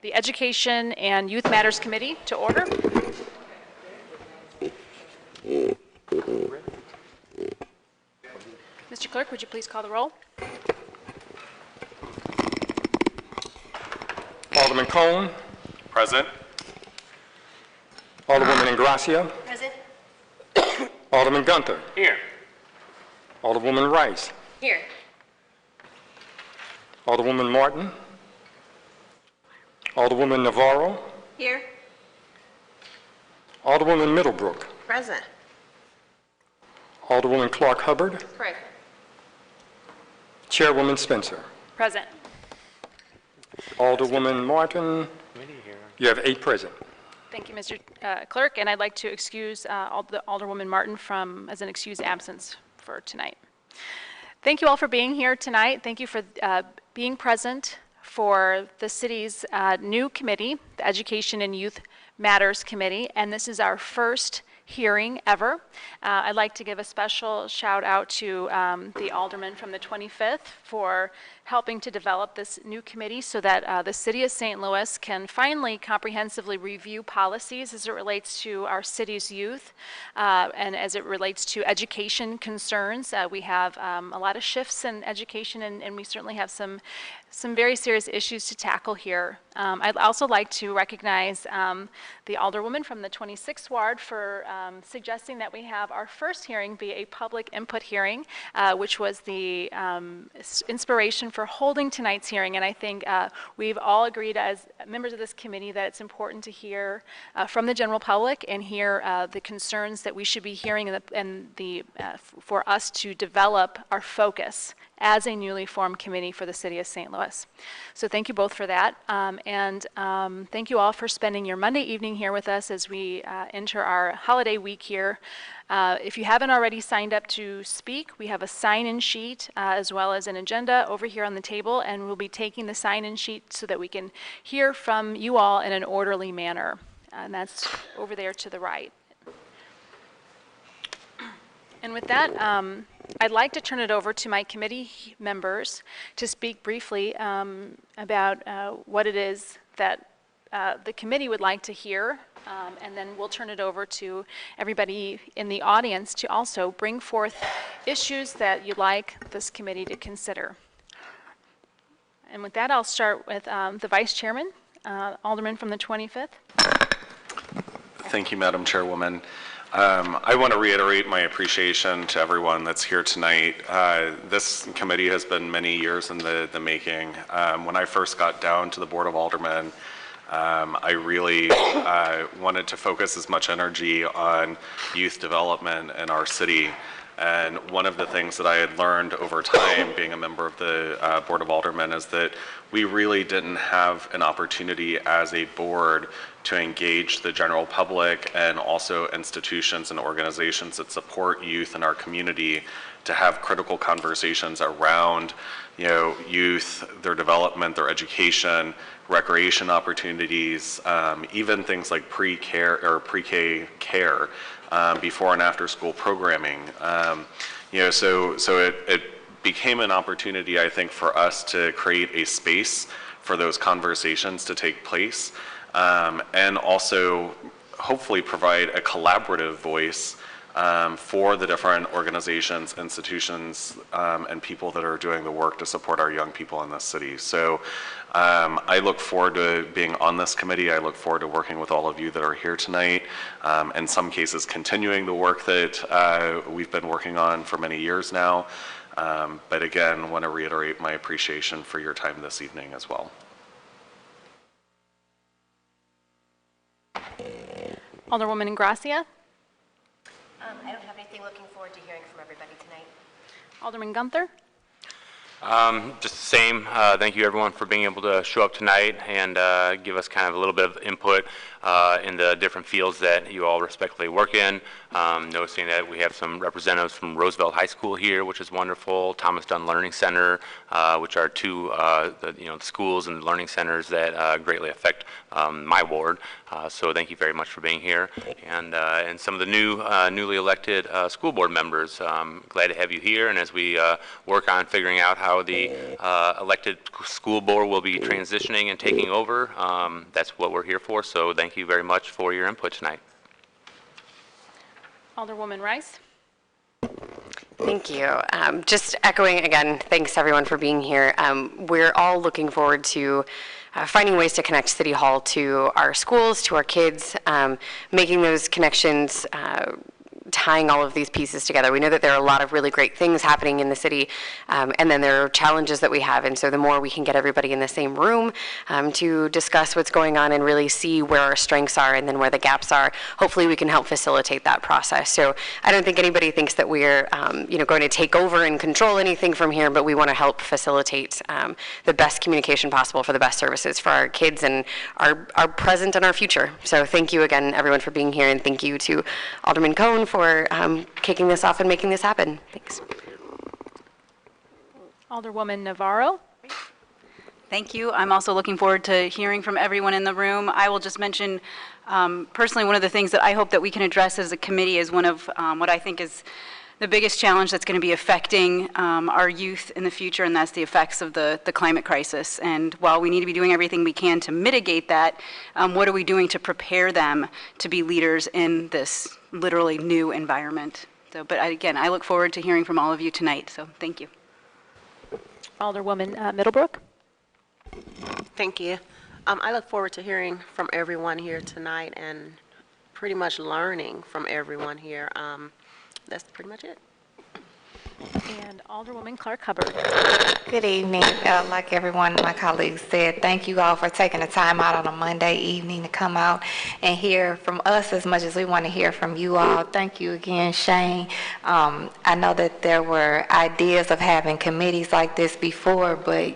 the Education and Youth Matters Committee to order. Mr. Clerk, would you please call the roll? Alderman Cone. Present. Alderwoman Ingracia. Present. Alderman Gunther. Here. Alderwoman Rice. Here. Alderwoman Martin. Alderwoman Navarro. Here. Alderwoman Middlebrook. Present. Alderwoman Clark Hubbard. Correct. Chairwoman Spencer. Present. Alderwoman Martin. You have 8 present. Thank you, Mr. Clerk, and I'd like to excuse Alderwoman Martin as an excused absence for tonight. Thank you all for being here tonight. Thank you for being present for the city's new committee, the Education and Youth Matters Committee, and this is our first hearing ever. I'd like to give a special shout out to the alderman from the 25th for helping to develop this new committee so that the city of St. Louis can finally comprehensively review policies as it relates to our city's youth and as it relates to education concerns. We have a lot of shifts in education and we certainly have some very serious issues to tackle here. I'd also like to recognize the alderwoman from the 26th ward for suggesting that we have our first hearing be a public input hearing, which was the inspiration for holding tonight's hearing. And I think we've all agreed as members of this committee that it's important to hear from the general public and hear the concerns that we should be hearing for us to develop our focus as a newly formed committee for the city of St. Louis. So thank you both for that. And thank you all for spending your Monday evening here with us as we enter our holiday week here. If you haven't already signed up to speak, we have a sign-in sheet as well as an agenda over here on the table, and we'll be taking the sign-in sheet so that we can hear from you all in an orderly manner. And that's over there to the right. And with that, I'd like to turn it over to my committee members to speak briefly about what it is that the committee would like to hear, and then we'll turn it over to everybody in the audience to also bring forth issues that you'd like this committee to consider. And with that, I'll start with the Vice Chairman, Alderman from the 25th. Thank you, Madam Chairwoman. I want to reiterate my appreciation to everyone that's here tonight. This committee has been many years in the making. When I first got down to the Board of Aldermen, I really wanted to focus as much energy on youth development in our city. And one of the things that I had learned over time being a member of the Board of Aldermen is that we really didn't have an opportunity as a board to engage the general public and also institutions and organizations that support youth in our community to have critical conversations around, youth, their development, their education, recreation opportunities, even things like pre-K care, before and after school programming. So it became an opportunity, I think, for us to create a space for those conversations to take place, and also hopefully provide a collaborative voice for the different organizations, institutions, and people that are doing the work to support our young people in this city. So I look forward to being on this committee. I look forward to working with all of you that are here tonight, in some cases continuing the work that we've been working on for many years now. But again, want to reiterate my appreciation for your time this evening as well. Alderwoman Ingracia. I don't have anything. Looking forward to hearing from everybody tonight. Alderman Gunther. Just the same. Thank you everyone for being able to show up tonight and give us kind of a little bit of input in the different fields that you all respectively work in. Noticing that we have some representatives from Roosevelt High School here, which is wonderful, Thomas Dunn Learning Center, which are two the schools and learning centers that greatly affect my ward. So thank you very much for being here. And some of the newly elected school board members, glad to have you here. And as we work on figuring out how the elected school board will be transitioning and taking over, that's what we're here for. So thank you very much for your input tonight. Alderwoman Rice. Thank you. Just echoing again, thanks everyone for being here. We're all looking forward to finding ways to connect City Hall to our schools, to our kids, making those connections, tying all of these pieces together. We know that there are a lot of really great things happening in the city, and then there are challenges that we have. And so the more we can get everybody in the same room to discuss what's going on and really see where our strengths are and then where the gaps are, hopefully we can help facilitate that process. So I don't think anybody thinks that we're going to take over and control anything from here, but we want to help facilitate the best communication possible for the best services for our kids and our present and our future. So thank you again, everyone, for being here, and thank you to Alderman Cohn for kicking this off and making this happen. Thanks. Alderwoman Navarro. Thank you. I'm also looking forward to hearing from everyone in the room. I will just mention, personally, one of the things that I hope that we can address as a committee is one of what I think is the biggest challenge that's going to be affecting our youth in the future, and that's the effects of the climate crisis. And while we need to be doing everything we can to mitigate that, what are we doing to prepare them to be leaders in this literally new environment? So, but again, I look forward to hearing from all of you tonight, so thank you. Alderwoman Middlebrook. Thank you. I look forward to hearing from everyone here tonight and pretty much learning from everyone here. That's pretty much it. And Alderwoman Clark Hubbard. Good evening. Like everyone, my colleagues said, thank you all for taking the time out on a Monday evening to come out and hear from us as much as we want to hear from you all. Thank you again, Shane. I know that there were ideas of having committees like this before, but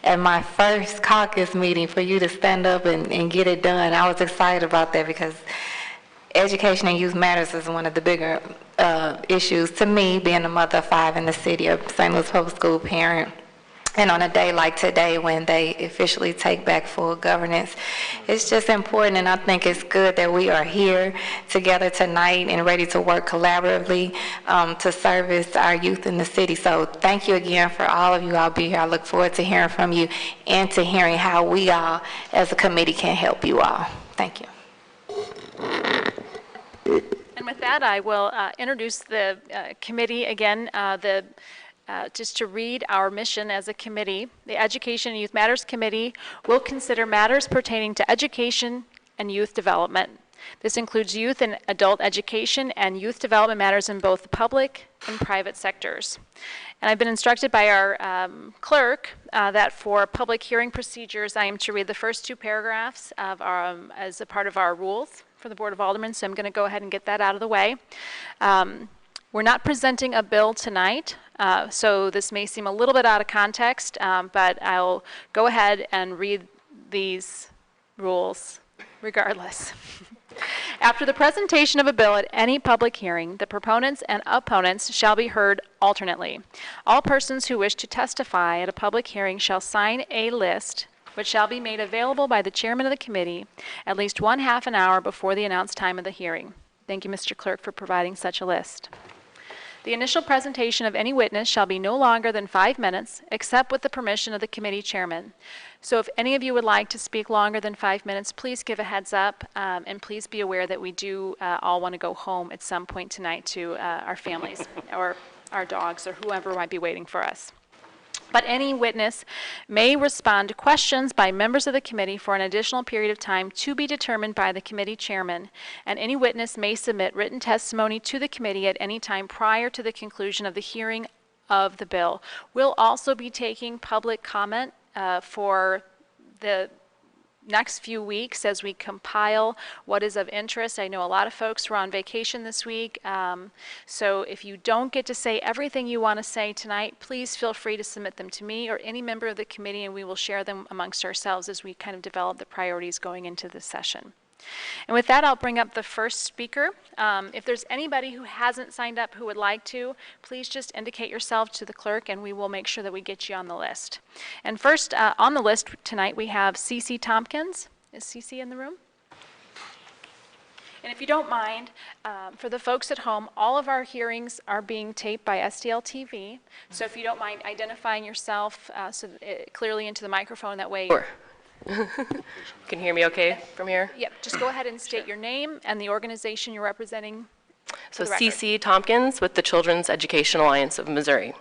at my first caucus meeting, for you to stand up and get it done, I was excited about that because Education and Youth Matters is one of the bigger issues to me, being a mother of 5 in the city of St. Louis Public School parent. And on a day like today, when they officially take back full governance, it's just important, and I think it's good that we are here together tonight and ready to work collaboratively to service our youth in the city. So thank you again for all of you. I'll be here. I look forward to hearing from you and to hearing how we all as a committee can help you all. Thank you. And with that, I will introduce the committee again. Just to read our mission as a committee, the Education and Youth Matters Committee will consider matters pertaining to education and youth development. This includes youth and adult education and youth development matters in both the public and private sectors. And I've been instructed by our clerk that for public hearing procedures, I am to read the first 2 paragraphs of our, as a part of our rules for the Board of Aldermen, so I'm going to go ahead and get that out of the way. We're not presenting a bill tonight, so this may seem a little bit out of context, but I'll go ahead and read these rules regardless. After the presentation of a bill at any public hearing, the proponents and opponents shall be heard alternately. All persons who wish to testify at a public hearing shall sign a list which shall be made available by the chairman of the committee at least 1/2 an hour before the announced time of the hearing. Thank you, Mr. Clerk, for providing such a list. The initial presentation of any witness shall be no longer than 5 minutes, except with the permission of the committee chairman. So if any of you would like to speak longer than 5 minutes, please give a heads up, and please be aware that we do all want to go home at some point tonight to our families or our dogs or whoever might be waiting for us. But any witness may respond to questions by members of the committee for an additional period of time to be determined by the committee chairman, and any witness may submit written testimony to the committee at any time prior to the conclusion of the hearing of the bill. We'll also be taking public comment for the next few weeks as we compile what is of interest. I know a lot of folks were on vacation this week, so if you don't get to say everything you want to say tonight, please feel free to submit them to me or any member of the committee, and we will share them amongst ourselves as we kind of develop the priorities going into this session. And with that, I'll bring up the first speaker. If there's anybody who hasn't signed up who would like to, please just indicate yourself to the clerk and we will make sure that we get you on the list. And first on the list tonight, we have Cece Tompkins. Is Cece in the room? And if you don't mind, for the folks at home, all of our hearings are being taped by SDL TV. So if you don't mind identifying yourself clearly into the microphone, that way. Sure. Can you hear me okay from here? Yep, just go ahead and state your name and the organization you're representing. So the record. CC Tompkins with the Children's Education Alliance of Missouri.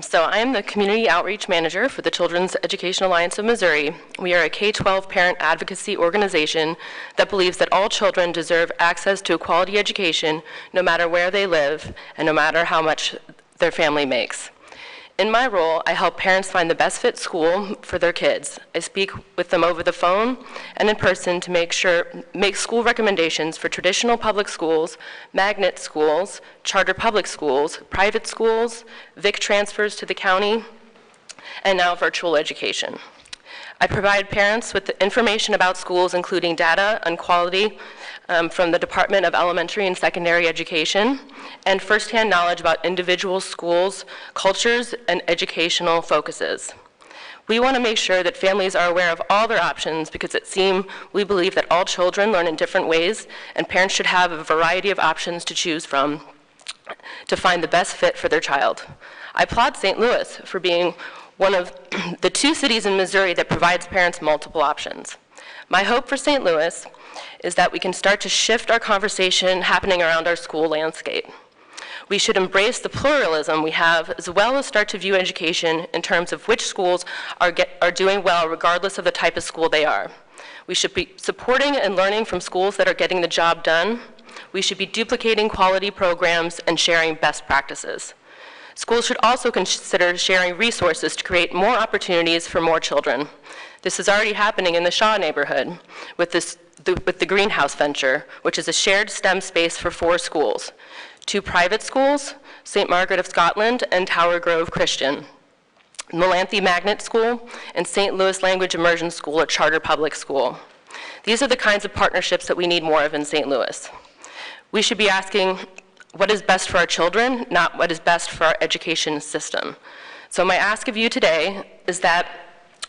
So I am the Community Outreach Manager for the Children's Education Alliance of Missouri. We are a K-12 parent advocacy organization that believes that all children deserve access to a quality education no matter where they live and no matter how much their family makes. In my role, I help parents find the best fit school for their kids. I speak with them over the phone and in person to make school recommendations for traditional public schools, magnet schools, charter public schools, private schools, VIC transfers to the county, and now virtual education. I provide parents with the information about schools, including data on quality from the Department of Elementary and Secondary Education, and firsthand knowledge about individual schools, cultures, and educational focuses. We want to make sure that families are aware of all their options because we believe that all children learn in different ways, and parents should have a variety of options to choose from to find the best fit for their child. I applaud St. Louis for being one of the 2 cities in Missouri that provides parents multiple options. My hope for St. Louis is that we can start to shift our conversation happening around our school landscape. We should embrace the pluralism we have, as well as start to view education in terms of which schools are doing well regardless of the type of school they are. We should be supporting and learning from schools that are getting the job done. We should be duplicating quality programs and sharing best practices. Schools should also consider sharing resources to create more opportunities for more children. This is already happening in the Shaw neighborhood with the Greenhouse Venture, which is a shared STEM space for 4 schools. 2 private schools, St. Margaret of Scotland and Tower Grove Christian, Melanthi Magnet School, and St. Louis Language Immersion School, a charter public school. These are the kinds of partnerships that we need more of in St. Louis. We should be asking what is best for our children, not what is best for our education system. So my ask of you today is that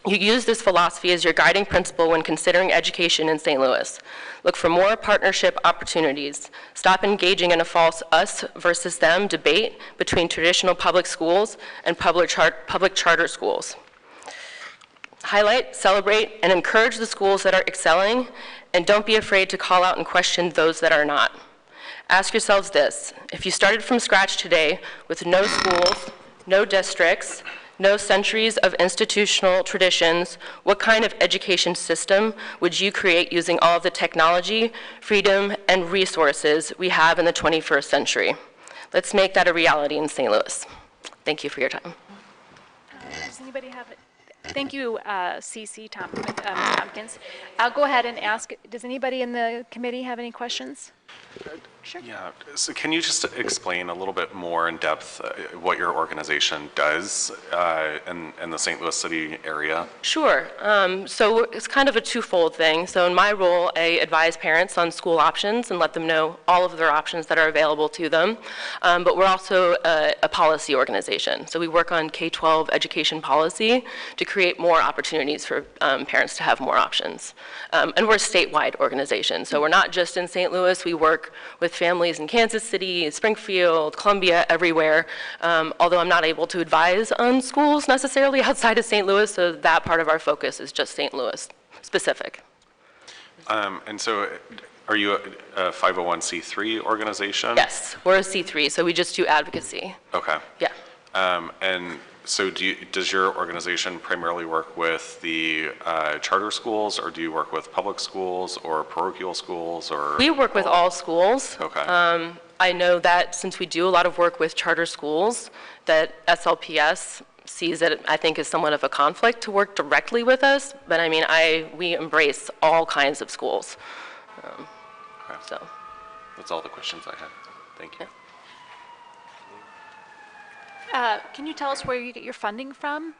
you use this philosophy as your guiding principle when considering education in St. Louis. Look for more partnership opportunities. Stop engaging in a false us versus them debate between traditional public schools and public charter schools. Highlight, celebrate, and encourage the schools that are excelling, and don't be afraid to call out and question those that are not. Ask yourselves this: if you started from scratch today with no schools, no districts, no centuries of institutional traditions, what kind of education system would you create using all of the technology, freedom, and resources we have in the 21st century? Let's make that a reality in St. Louis. Thank you for your time. Does anybody have it? Thank you, CC Tompkins. I'll go ahead and ask, does anybody in the committee have any questions? Sure. Yeah, so can you just explain a little bit more in depth what your organization does in the St. Louis City area? Sure. So it's kind of a twofold thing. So in my role, I advise parents on school options and let them know all of their options that are available to them. But we're also a policy organization. So we work on K-12 education policy to create more opportunities for parents to have more options. And we're a statewide organization. So we're not just in St. Louis. We work with families in Kansas City, Springfield, Columbia, everywhere. Although I'm not able to advise on schools necessarily outside of St. Louis, so that part of our focus is just St. Louis specific. And so are you a 501c3 organization? Yes, we're a C3, so we just do advocacy. Okay. Yeah. And so does your organization primarily work with the charter schools, or do you work with public schools or parochial schools? Or we work with all schools. Okay. I know that since we do a lot of work with charter schools, that SLPS sees it, I think, as somewhat of a conflict to work directly with us. But I mean, we embrace all kinds of schools. Okay. So that's all the questions I had. Thank you. Can you tell us where you get your funding from?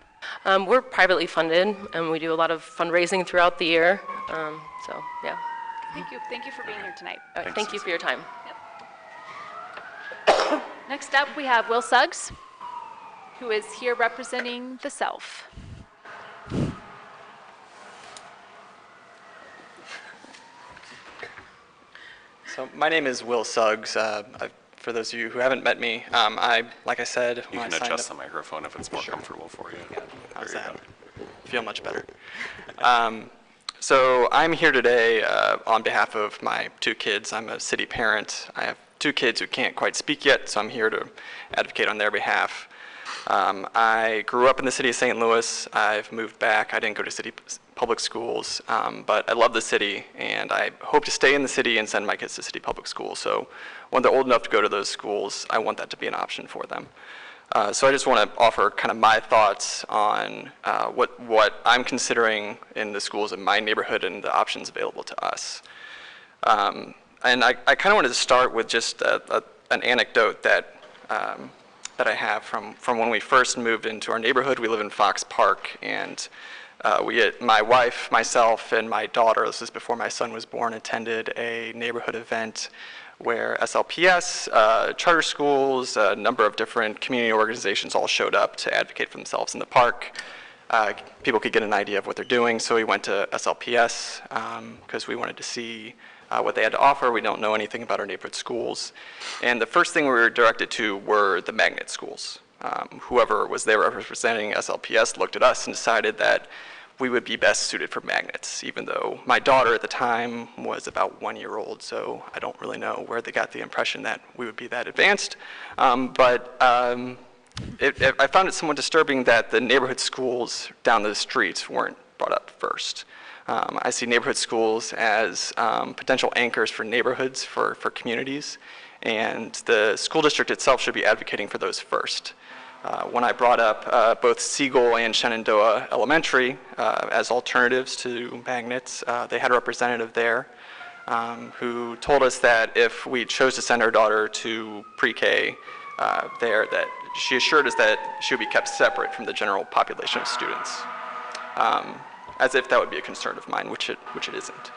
We're privately funded, and we do a lot of fundraising throughout the year. So, yeah. Thank you for being here tonight. All right, thank you for your time. Next up, we have Will Suggs, who is here representing the Self. So my name is Will Suggs. For those of you who haven't met me, like I said, You when can I signed adjust the up, microphone if it's more comfortable for you. how's There you that? go. Feel much better. So I'm here today on behalf of my two kids. I'm a city parent. I have two kids who can't quite speak yet, so I'm here to advocate on their behalf. I grew up in the city of St. Louis. I've moved back. I didn't go to city public schools, but I love the city, and I hope to stay in the city and send my kids to city public schools. So when they're old enough to go to those schools, I want that to be an option for them. So I just want to offer kind of my thoughts on what I'm considering in the schools in my neighborhood and the options available to us. And I kind of wanted to start with just an anecdote that I have from when we first moved into our neighborhood. We live in Fox Park, and my wife, myself, and my daughter, this is before my son was born, attended a neighborhood event where SLPS, charter schools, a number of different community organizations all showed up to advocate for themselves in the park. People could get an idea of what they're doing, so we went to SLPS because we wanted to see what they had to offer. We don't know anything about our neighborhood schools. And the first thing we were directed to were the magnet schools. Whoever was there representing SLPS looked at us and decided that we would be best suited for magnets, even though my daughter at the time was about 1 year old, so I don't really know where they got the impression that we would be that advanced. I found it somewhat disturbing that the neighborhood schools down the streets weren't brought up first. I see neighborhood schools as potential anchors for neighborhoods, for communities, and the school district itself should be advocating for those first. When I brought up both Siegel and Shenandoah Elementary as alternatives to magnets, they had a representative there who told us that if we chose to send our daughter to pre-K there, that she assured us that she would be kept separate from the general population of students, as if that would be a concern of mine, which it isn't.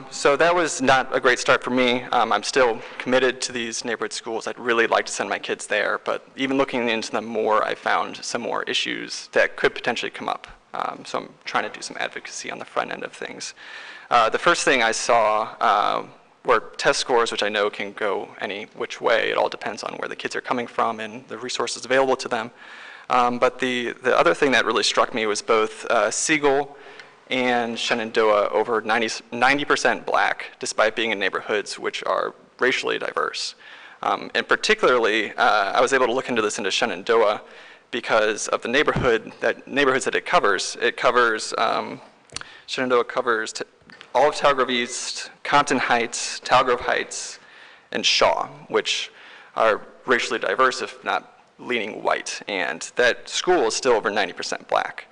So that was not a great start for me. I'm still committed to these neighborhood schools. I'd really like to send my kids there, but even looking into them more, I found some more issues that could potentially come up. So I'm trying to do some advocacy on the front end of things. The first thing I saw were test scores, which I know can go any which way. It all depends on where the kids are coming from and the resources available to them. But the other thing that really struck me was both Siegel and Shenandoah over 90% black, despite being in neighborhoods which are racially diverse. And particularly, I was able to look into this into Shenandoah because of the neighborhoods that it covers. Shenandoah covers all of Talgrove East, Compton Heights, Talgrove Heights, and Shaw, which are racially diverse, if not leaning white. And that school is still over 90% black.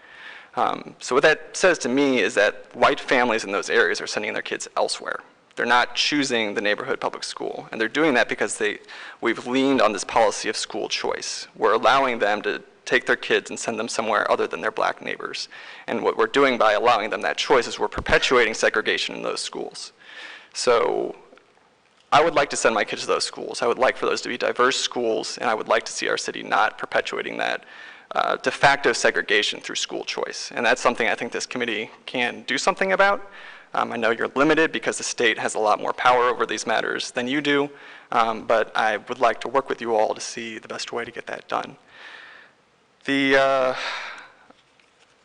So what that says to me is that white families in those areas are sending their kids elsewhere. They're not choosing the neighborhood public school, and they're doing that because we've leaned on this policy of school choice. We're allowing them to take their kids and send them somewhere other than their black neighbors. And what we're doing by allowing them that choice is we're perpetuating segregation in those schools. So I would like to send my kids to those schools. I would like for those to be diverse schools, and I would like to see our city not perpetuating that de facto segregation through school choice. And that's something I think this committee can do something about. I know you're limited because the state has a lot more power over these matters than you do, but I would like to work with you all to see the best way to get that done. The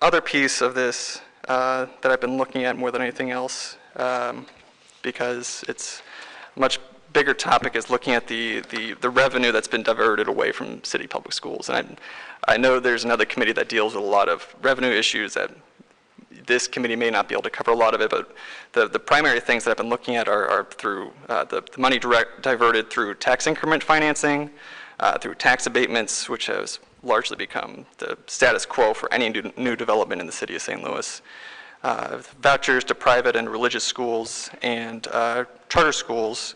other piece of this that I've been looking at more than anything else, because it's a much bigger topic, is looking at the revenue that's been diverted away from city public schools. And I know there's another committee that deals with a lot of revenue issues that this committee may not be able to cover a lot of it, but the primary things that I've been looking at are through the money diverted through tax increment financing, through tax abatements, which has largely become the status quo for any new development in the city of St. Louis, vouchers to private and religious schools, and charter schools,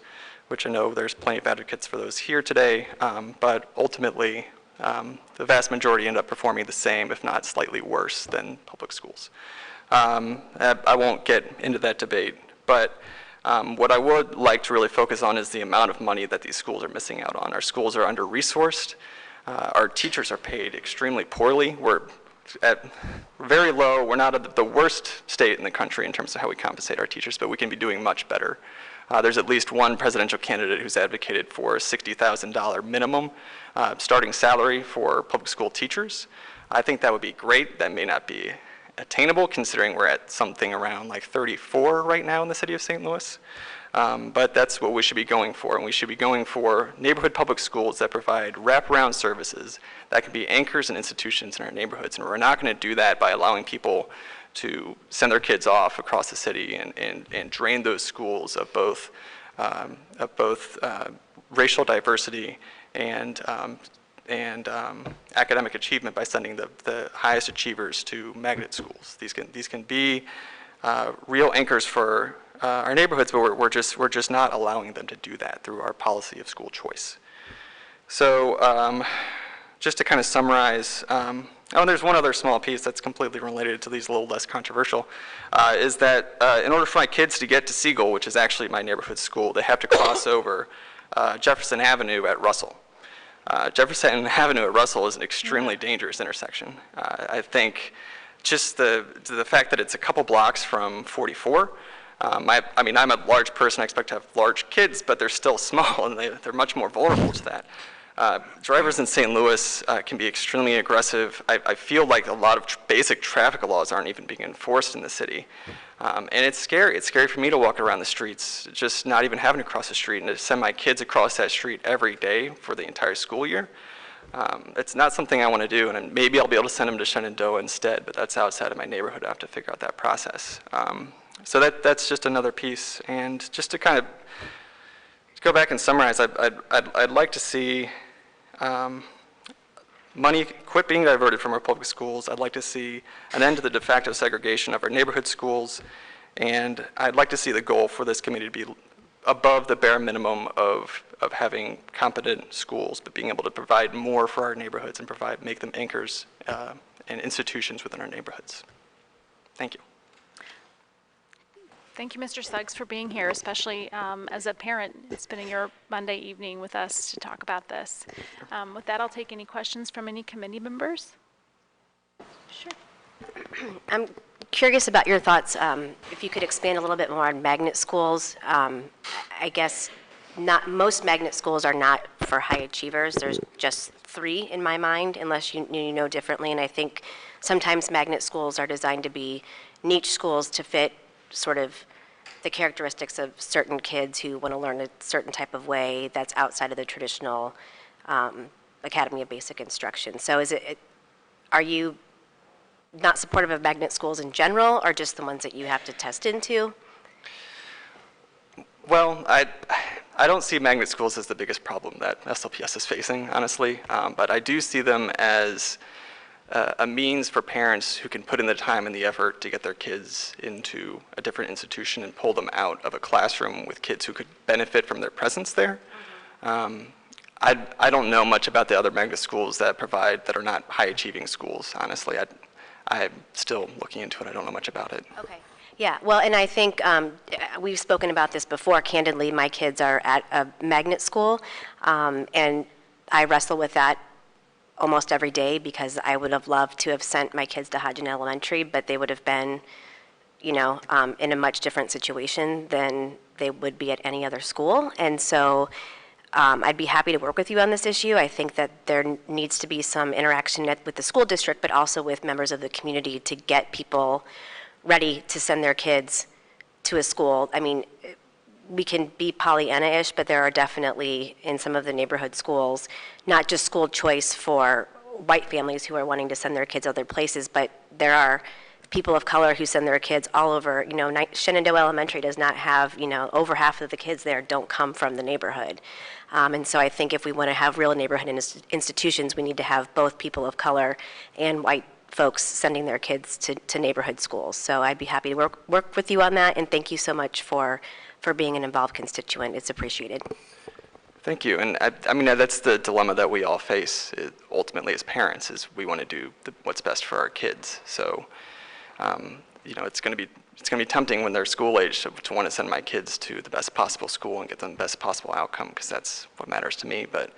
which I know there's plenty of advocates for those here today, but ultimately the vast majority end up performing the same, if not slightly worse, than public schools. I won't get into that debate, But what I would like to really focus on is the amount of money that these schools are missing out on. Our schools are under-resourced. Our teachers are paid extremely poorly. We're at very low. We're not at the worst state in the country in terms of how we compensate our teachers, but we can be doing much better. There's at least one presidential candidate who's advocated for a $60,000 minimum starting salary for public school teachers. I think that would be great. That may not be attainable considering we're at something around like 34 right now in the city of St. Louis. But that's what we should be going for, and we should be going for neighborhood public schools that provide wraparound services that can be anchors and institutions in our neighborhoods. And we're not going to do that by allowing people to send their kids off across the city and drain those schools of both racial diversity and academic achievement by sending the highest achievers to magnet schools. These can be real anchors for our neighborhoods, but we're just not allowing them to do that through our policy of school choice. So just to kind of summarize, there's one other small piece that's completely related to these, a little less controversial, is that in order for my kids to get to Siegel, which is actually my neighborhood school, they have to cross over Jefferson Avenue at Russell. Jefferson Avenue at Russell is an extremely dangerous intersection. I think just the fact that it's a couple blocks from 44, I mean, I'm a large person, I expect to have large kids, but they're still small and they're much more vulnerable to that. Drivers in St. Louis can be extremely aggressive. I feel like a lot of basic traffic laws aren't even being enforced in the city. And it's scary. It's scary for me to walk around the streets, just not even having to cross the street, and to send my kids across that street every day for the entire school year. It's not something I want to do, and maybe I'll be able to send them to Shenandoah instead, but that's outside of my neighborhood. I have to figure out that process. So that's just another piece. And just to kind of go back and summarize, I'd like to see money quit being diverted from our public schools. I'd like to see an end to the de facto segregation of our neighborhood schools, and I'd like to see the goal for this committee to be above the bare minimum of having competent schools, but being able to provide more for our neighborhoods and make them anchors and institutions within our neighborhoods. Thank you. Thank you, Mr. Suggs, for being here, especially as a parent, spending your Monday evening with us to talk about this. With that, I'll take any questions from any committee members. Sure. I'm curious about your thoughts, if you could expand a little bit more on magnet schools. I guess most magnet schools are not for high achievers. There's just 3 in my mind, unless you know differently. And I think sometimes magnet schools are designed to be niche schools to fit sort of the characteristics of certain kids who want to learn a certain type of way that's outside of the traditional Academy of Basic Instruction. So are you not supportive of magnet schools in general, or just the ones that you have to test into? Well, I don't see magnet schools as the biggest problem that SLPS is facing, honestly, but I do see them as a means for parents who can put in the time and the effort to get their kids into a different institution and pull them out of a classroom with kids who could benefit from their presence there. I don't know much about the other magnet schools that are not high-achieving schools, honestly. I'm still looking into it. I don't know much about it. Okay. Yeah, well, and I think we've spoken about this before. Candidly, my kids are at a magnet school, and I wrestle with that almost every day because I would have loved to have sent my kids to Hodgin Elementary, but they would have been, in a much different situation than they would be at any other school. And so I'd be happy to work with you on this issue. I think that there needs to be some interaction with the school district, but also with members of the community to get people ready to send their kids to a school. I mean, we can be Pollyanna-ish, but there are definitely in some of the neighborhood schools, not just school choice for white families who are wanting to send their kids other places, but there are people of color who send their kids all over. Shenandoah Elementary does not have, over half of the kids there don't come from the neighborhood. And so I think if we want to have real neighborhood institutions, we need to have both people of color and white folks sending their kids to neighborhood schools. So I'd be happy to work with you on that, and thank you so much for being an involved constituent. It's appreciated. Thank you. And I mean, that's the dilemma that we all face ultimately as parents, is we want to do what's best for our kids. So it's going to be tempting when they're school age to want to send my kids to the best possible school and get them the best possible outcome, because that's what matters to me. But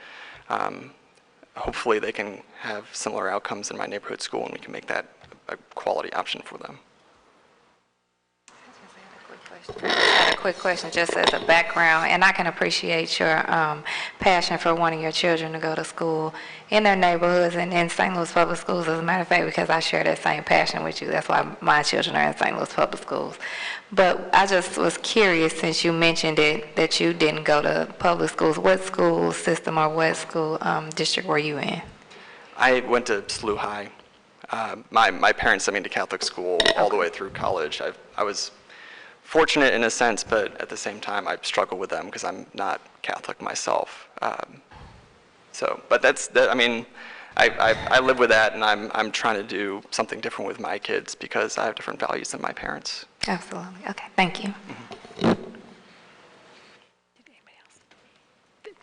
hopefully they can have similar outcomes in my neighborhood school, and we can make that a quality option for them. I had a quick question, just as a background, and I can appreciate your passion for wanting your children to go to school in their neighborhoods and in St. Louis Public Schools, as a matter of fact, because I share that same passion with you. That's why my children are in St. Louis Public Schools. But I just was curious, since you mentioned it, that you didn't go to public schools. What school system or what school district were you in? I went to SLU High. My parents sent me to Catholic school all the way through college. I was fortunate in a sense, but at the same time, I struggle with them because I'm not Catholic myself. But I live with that, and I'm trying to do something different with my kids because I have different values than my parents. Absolutely. Okay, thank you.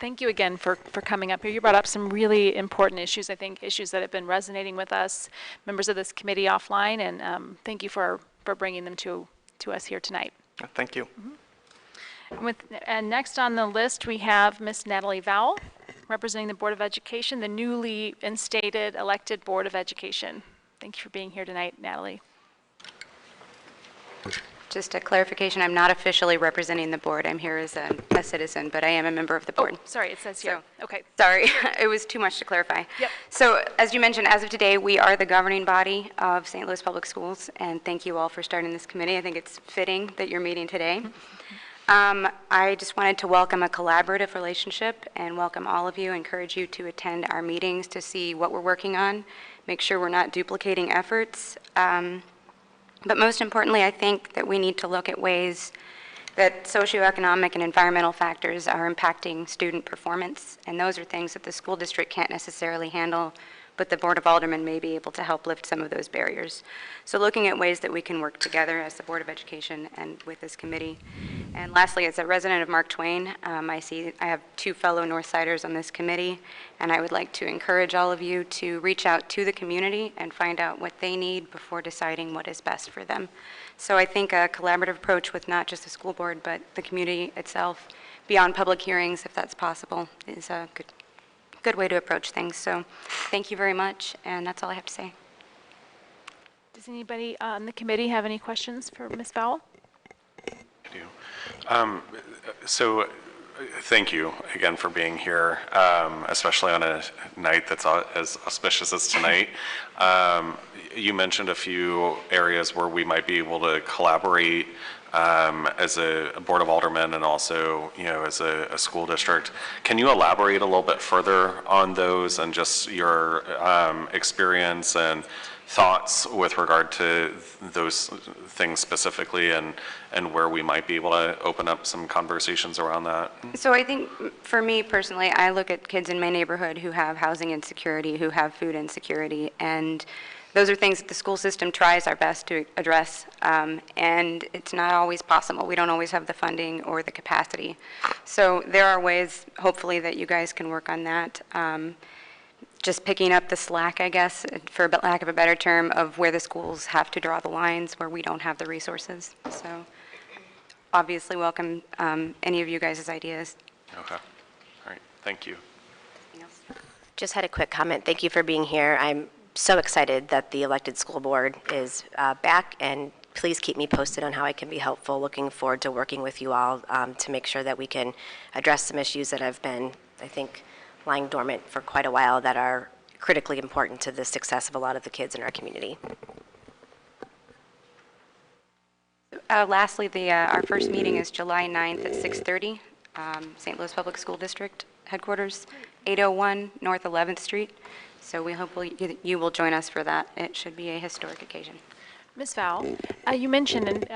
Thank you again for coming up here. You brought up some really important issues, I think, issues that have been resonating with us, members of this committee offline, and thank you for bringing them to us here tonight. Thank you. And next on the list, we have Ms. Natalie Vowell, representing the Board of Education, the newly instated elected Board of Education. Thank you for being here tonight, Natalie. Just a clarification, I'm not officially representing the board. I'm here as a citizen, but I am a member of the board. Oh, sorry, it says here. Okay. Sorry, it was too much to clarify. Yep. So as you mentioned, as of today, we are the governing body of St. Louis Public Schools, and thank you all for starting this committee. I think it's fitting that you're meeting today. I just wanted to welcome a collaborative relationship and welcome all of you, encourage you to attend our meetings to see what we're working on, make sure we're not duplicating efforts. But most importantly, I think that we need to look at ways that socioeconomic and environmental factors are impacting student performance, and those are things that the school district can't necessarily handle, but the Board of Aldermen may be able to help lift some of those barriers. So looking at ways that we can work together as the Board of Education and with this committee. And lastly, as a resident of Mark Twain, I have 2 fellow Northsiders on this committee, and I would like to encourage all of you to reach out to the community and find out what they need before deciding what is best for them. So I think a collaborative approach with not just the school board, but the community itself, beyond public hearings, if that's possible, is a good way to approach things. So thank you very much, and that's all I have to say. Does anybody on the committee have any questions for Ms. Vowell? I do. So thank you again for being here, especially on a night that's as auspicious as tonight. You mentioned a few areas where we might be able to collaborate as a Board of Aldermen and also, as a school district. Can you elaborate a little bit further on those and just your experience and thoughts with regard to those things specifically and where we might be able to open up some conversations around that? So I think for me personally, I look at kids in my neighborhood who have housing insecurity, who have food insecurity, and those are things that the school system tries our best to address, and it's not always possible. We don't always have the funding or the capacity. So there are ways, hopefully, that you guys can work on that. Just picking up the slack, I guess, for lack of a better term, of where the schools have to draw the lines where we don't have the resources. So obviously welcome any of you guys' ideas. Okay. All right. Thank you. Just had a quick comment. Thank you for being here. I'm so excited that the elected school board is back, and please keep me posted on how I can be helpful. Looking forward to working with you all to make sure that we can address some issues that have been, I think, lying dormant for quite a while that are critically important to the success of a lot of the kids in our community. Lastly, our first meeting is July 9th at 6:30, St. Louis Public School District headquarters, 801 North 11th Street. So we hope you will join us for that. It should be a historic occasion. Ms. Vowell, you mentioned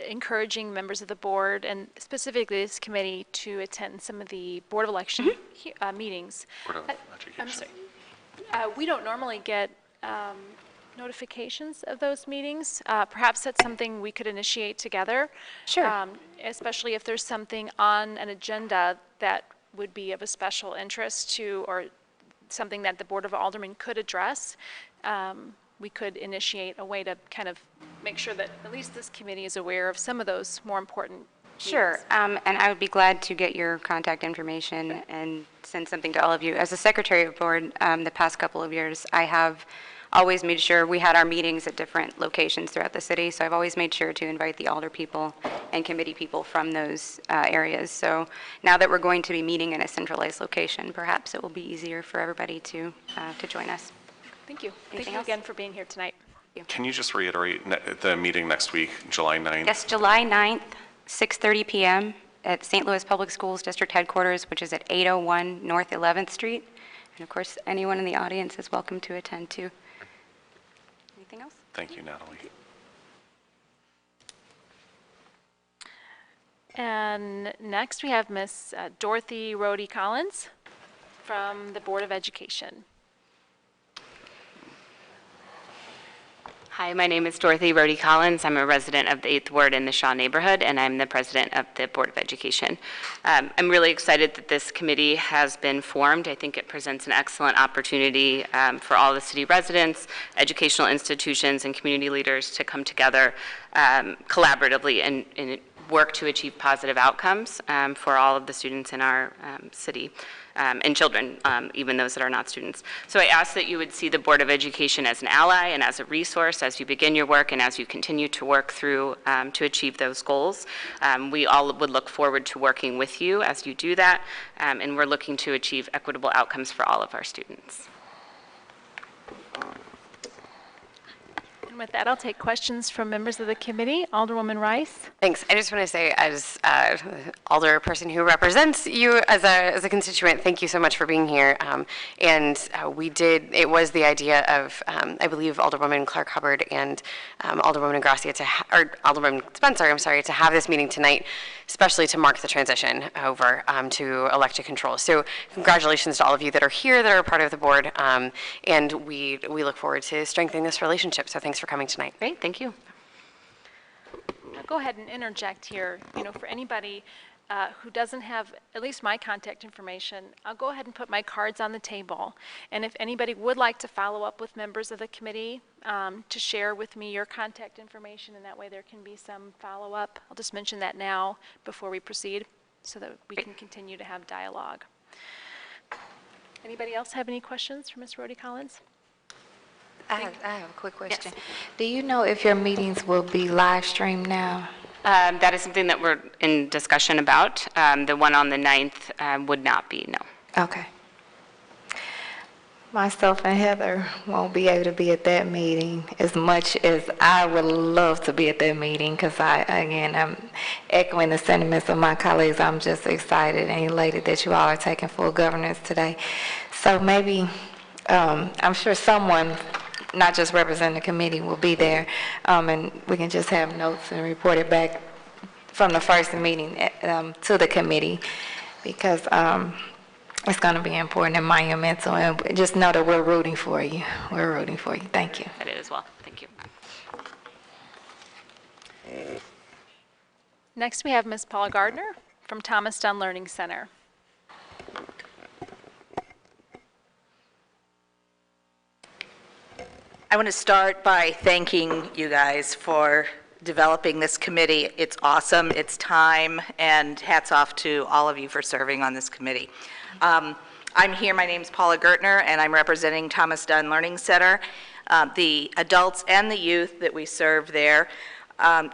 encouraging members of the board and specifically this committee to attend some of the Board of Election meetings. Board of Education. I'm sorry. We don't normally get notifications of those meetings. Perhaps that's something we could initiate together. Sure. Especially if there's something on an agenda that would be of a special interest to, or something that the Board of Aldermen could address. we could initiate a way to kind of make sure that at least this committee is aware of some of those more important Sure, needs. and I would be glad to get your contact information and send something to all of you. As a secretary of board, the past couple of years, I have always made sure, we had our meetings at different locations throughout the city, so I've always made sure to invite the alder people and committee people from those areas. So now that we're going to be meeting in a centralized location, perhaps it will be easier for everybody to join us. Thank you. Thank Anything you else? again for being here tonight. Can you just reiterate the meeting next week, July 9th? Yes, July 9th, 6:30 PM at St. Louis Public Schools District Headquarters, which is at 801 North 11th Street. And of course, anyone in the audience is welcome to attend too. Anything else? Thank you, Natalie. And next, we have Miss Dorothy Rhodey Collins from the Board of Education. Hi, my name is Dorothy Rhodey Collins. I'm a resident of the 8th Ward in the Shaw neighborhood, and I'm the president of the Board of Education. I'm really excited that this committee has been formed. I think it presents an excellent opportunity for all the city residents, educational institutions, and community leaders to come together collaboratively and work to achieve positive outcomes for all of the students in our city. And children, even those that are not students. So I ask that you would see the Board of Education as an ally and as a resource as you begin your work and as you continue to work through to achieve those goals. We all would look forward to working with you as you do that, and we're looking to achieve equitable outcomes for all of our students. And with that, I'll take questions from members of the committee. Alderwoman Rice. Thanks. I just want to say, as alder person who represents you as a constituent, thank you so much for being here. It was the idea of, I believe, Alderwoman Clark Hubbard and Alderwoman Gracia or Alderwoman Spencer, I'm sorry, to have this meeting tonight, especially to mark the transition over to elected control. So congratulations to all of you that are here, that are part of the board, and we look forward to strengthening this relationship. So thanks for coming tonight. Great, thank you. I'll go ahead and interject here. For anybody who doesn't have at least my contact information, I'll go ahead and put my cards on the table. And if anybody would like to follow up with members of the committee to share with me your contact information, and that way there can be some follow-up, I'll just mention that now before we proceed so that we can continue to have dialogue. Anybody else have any questions for Ms. Rhodey Collins? I have a quick question. Yes. Do you know if your meetings will be live streamed now? That is something that we're in discussion about. The one on the 9th would not be, no. Okay. Myself and Heather won't be able to be at that meeting as much as I would love to be at that meeting, because I'm echoing the sentiments of my colleagues. I'm just excited and elated that you all are taking full governance today. So maybe, I'm sure someone, not just representing the committee, will be there, and we can just have notes and report it back from the first meeting to the committee, because it's going to be important and monumental, and just know that we're rooting for you. We're rooting for you. Thank you. That is as well. Thank you. Next, we have Ms. Paula Gardner from Thomas Dunn Learning Center. I want to start by thanking you guys for developing this committee. It's awesome, it's time, and hats off to all of you for serving on this committee. I'm here, my name's Paula Gertner, and I'm representing Thomas Dunn Learning Center, the adults and the youth that we serve there.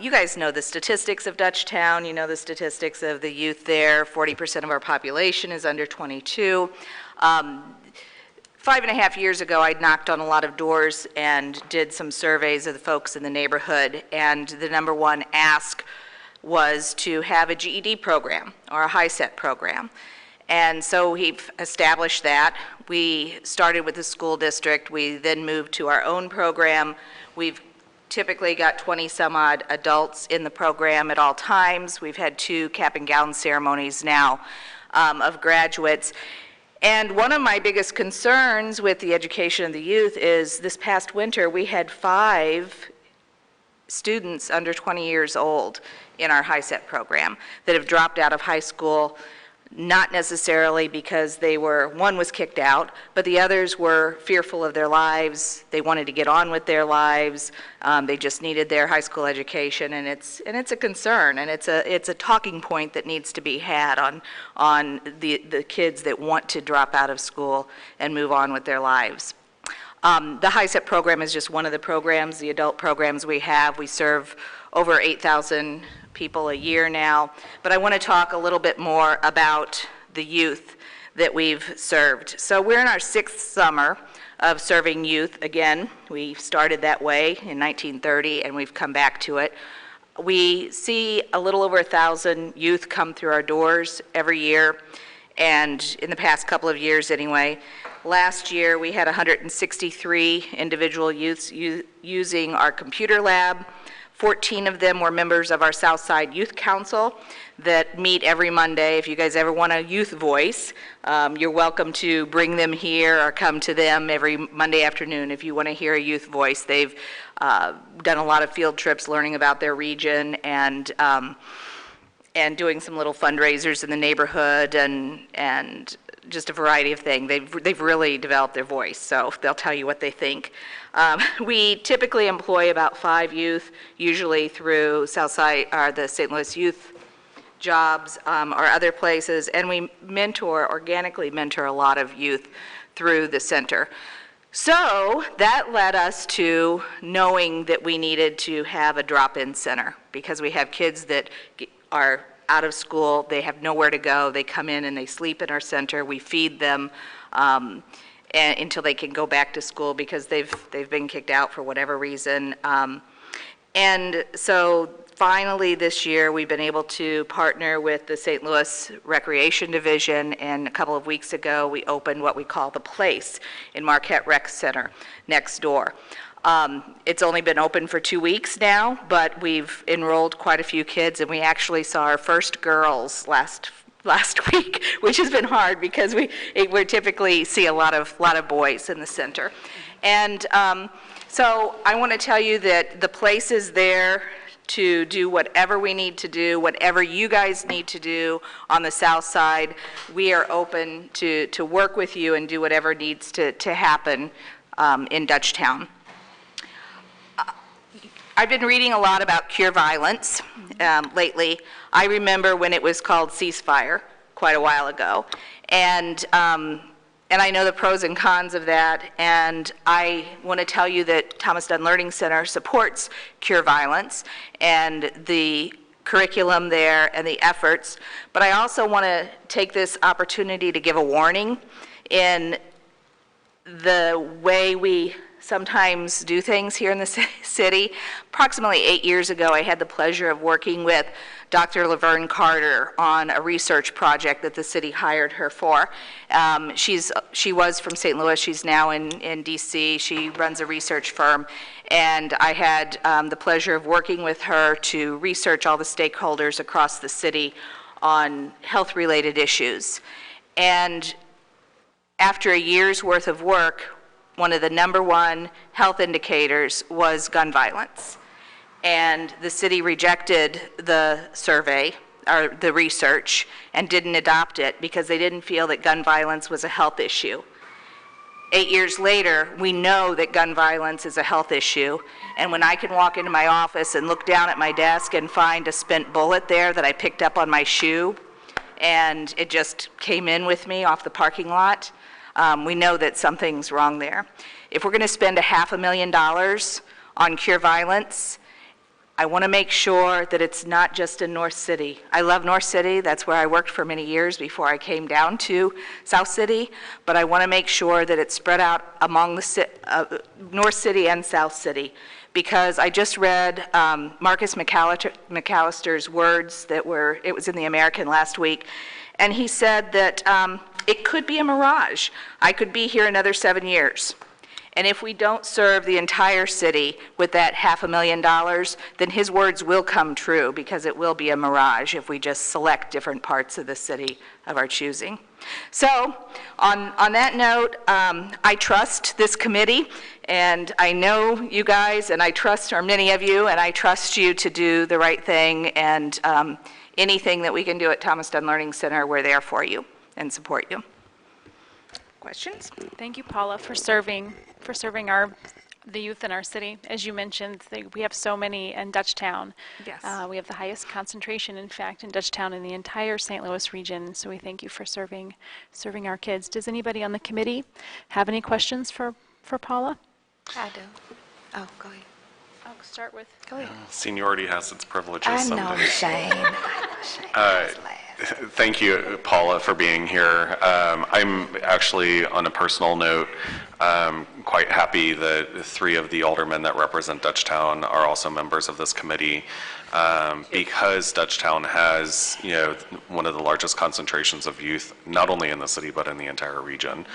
You guys know the statistics of Dutchtown, you know the statistics of the youth there. 40% of our population is under 22. 5.5 years ago, I knocked on a lot of doors and did some surveys of the folks in the neighborhood, and the number one ask was to have a GED program or a HiSET program. And so we've established that. We started with the school district. We then moved to our own program. We've typically got 20 some odd adults in the program at all times. We've had 2 cap and gown ceremonies now of graduates. And one of my biggest concerns with the education of the youth is this past winter we had 5 students under 20 years old in our HiSET program that have dropped out of high school, not necessarily because one was kicked out, but the others were fearful of their lives. They wanted to get on with their lives. They just needed their high school education, and it's a concern, and it's a talking point that needs to be had on the kids that want to drop out of school and move on with their lives. The HiSET program is just one of the programs, the adult programs we have. We serve over 8,000 people a year now, but I want to talk a little bit more about the youth that we've served. So we're in our 6th summer of serving youth. Again, we started that way in 1930, and we've come back to it. We see a little over 1,000 youth come through our doors every year, and in the past couple of years anyway. Last year, we had 163 individual youths using our computer lab. 14 of them were members of our Southside Youth Council that meet every Monday. If you guys ever want a youth voice, you're welcome to bring them here or come to them every Monday afternoon if you want to hear a youth voice. They've done a lot of field trips learning about their region and doing some little fundraisers in the neighborhood and just a variety of things. They've really developed their voice, so they'll tell you what they think. We typically employ about 5 youth, usually through Southside or the St. Louis Youth Jobs or other places, and we organically mentor a lot of youth through the center. So that led us to knowing that we needed to have a drop-in center because we have kids that are out of school, they have nowhere to go, they come in and they sleep in our center, we feed them until they can go back to school because they've been kicked out for whatever reason. And so finally this year we've been able to partner with the St. Louis Recreation Division, and a couple of weeks ago we opened what we call The Place in Marquette Rec Center next door. It's only been open for 2 weeks now, but we've enrolled quite a few kids, and we actually saw our first girls last week, which has been hard because we typically see a lot of boys in the center. And so I want to tell you that the place is there to do whatever we need to do, whatever you guys need to do on the south side. We are open to work with you and do whatever needs to happen in Dutchtown. I've been reading a lot about Cure Violence lately. I remember when it was called Ceasefire quite a while ago, and I know the pros and cons of that, and I want to tell you that Thomas Dunn Learning Center supports Cure Violence and the curriculum there and the efforts, but I also want to take this opportunity to give a warning in the way we sometimes do things here in the city. Approximately 8 years ago, I had the pleasure of working with Dr. Laverne Carter on a research project that the city hired her for. She was from St. Louis. She's now in DC. She runs a research firm, and I had the pleasure of working with her to research all the stakeholders across the city on health-related issues. And after a year's worth of work, one of the #1 health indicators was gun violence. And the city rejected the survey, or the research, and didn't adopt it because they didn't feel that gun violence was a health issue. 8 years later, we know that gun violence is a health issue, and when I can walk into my office and look down at my desk and find a spent bullet there that I picked up on my shoe, and it just came in with me off the parking lot, we know that something's wrong there. If we're going to spend $500,000 on Cure Violence, I want to make sure that it's not just in North City. I love North City. That's where I worked for many years before I came down to South City, but I want to make sure that it's spread out among the North City and South City, because I just read Marcus McAllister's words it was in the American last week, and he said that it could be a mirage. I could be here another 7 years. And if we don't serve the entire city with that $500,000, then his words will come true, because it will be a mirage if we just select different parts of the city of our choosing. So on that note, I trust this committee, And I know you guys, and I trust, or many of you, and I trust you to do the right thing, and anything that we can do at Thomas Dunn Learning Center, we're there for you and support you. Questions? Thank you, Paula, for serving the youth in our city. As you mentioned, we have so many in Dutchtown. Yes. We have the highest concentration, in fact, in Dutchtown in the entire St. Louis region. So we thank you for serving our kids. Does anybody on the committee have any questions for Paula? I do. Oh, go ahead. I'll start with. Go ahead. Seniority has its privileges I know, someday. Shane. Thank you, Paula, for being here. I'm actually, on a personal note, quite happy that 3 of the aldermen that represent Dutchtown are also members of this committee, because Dutchtown has, one of the largest concentrations of youth, not only in the city but in the entire region.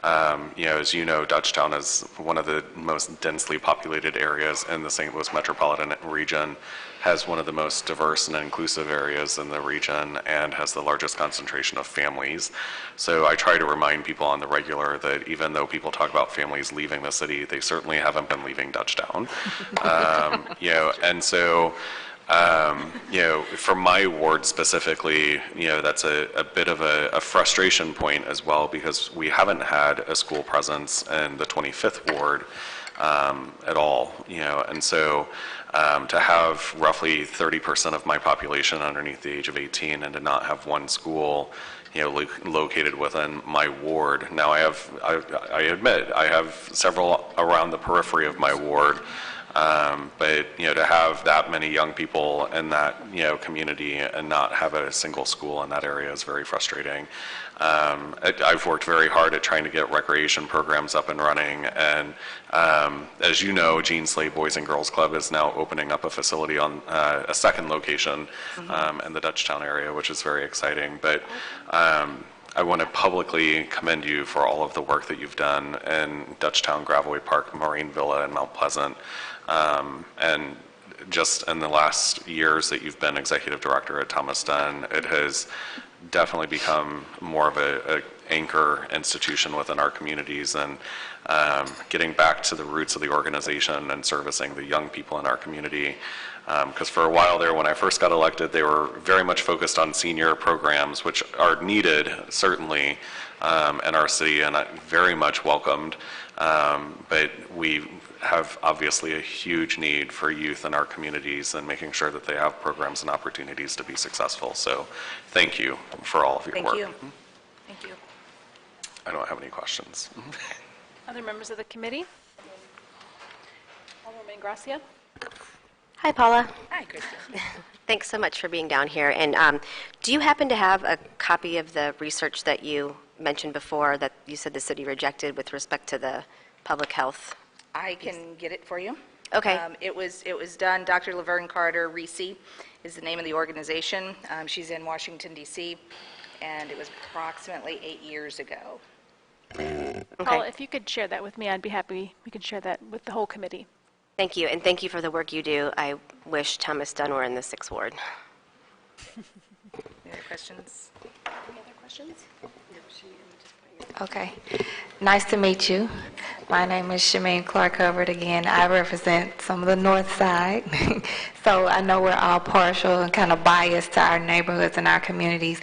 As you know, Dutchtown is one of the most densely populated areas in the St. Louis metropolitan region, has one of the most diverse and inclusive areas in the region, and has the largest concentration of families. So I try to remind people on the regular that even though people talk about families leaving the city, they certainly haven't been leaving Dutchtown. And so, for my ward specifically, that's a bit of a frustration point as well, because we haven't had a school presence in the 25th ward at all, and so to have roughly 30% of my population underneath the age of 18 and to not have one school located within my ward. Now I admit I have several around the periphery of my ward, but to have that many young people in that community and not have a single school in that area is very frustrating. I've worked very hard at trying to get recreation programs up and running, and as you know, Jean Slade Boys and Girls Club is now opening up a facility on a second location in the Dutchtown area, which is very exciting. But I want to publicly commend you for all of the work that you've done in Dutchtown, Gravois Park, Marine Villa, and Mount Pleasant. And just in the last years that you've been executive director at Thomas Dunn, it has definitely become more of an anchor institution within our communities, and getting back to the roots of the organization and servicing the young people in our community. Because for a while there, when I first got elected, they were very much focused on senior programs, which are needed, certainly, in our city, and very much welcomed. But we have obviously a huge need for youth in our communities and making sure that they have programs and opportunities to be successful. So thank you for all of your work. Thank you. Thank you. I don't have any questions. Other members of the committee? Alderman Gracia? Hi, Paula. Hi, Kristen. Thanks so much for being down here. And do you happen to have a copy of the research that you mentioned before that you said the city rejected with respect to the public health? I can get it for you. Okay. It was done, Dr. Laverne Carter Reese is the name of the organization. She's in Washington, D.C., and it was approximately 8 years ago. Paula, if you could share that with me, I'd be happy. We could share that with the whole committee. Thank you, and thank you for the work you do. I wish Thomas Dunn were in the 6th Ward. Any other questions? Any other questions? Okay. Nice to meet you. My name is Shameen Clark Hubbard again. I represent some of the north side. So I know we're all partial and kind of biased to our neighborhoods and our communities,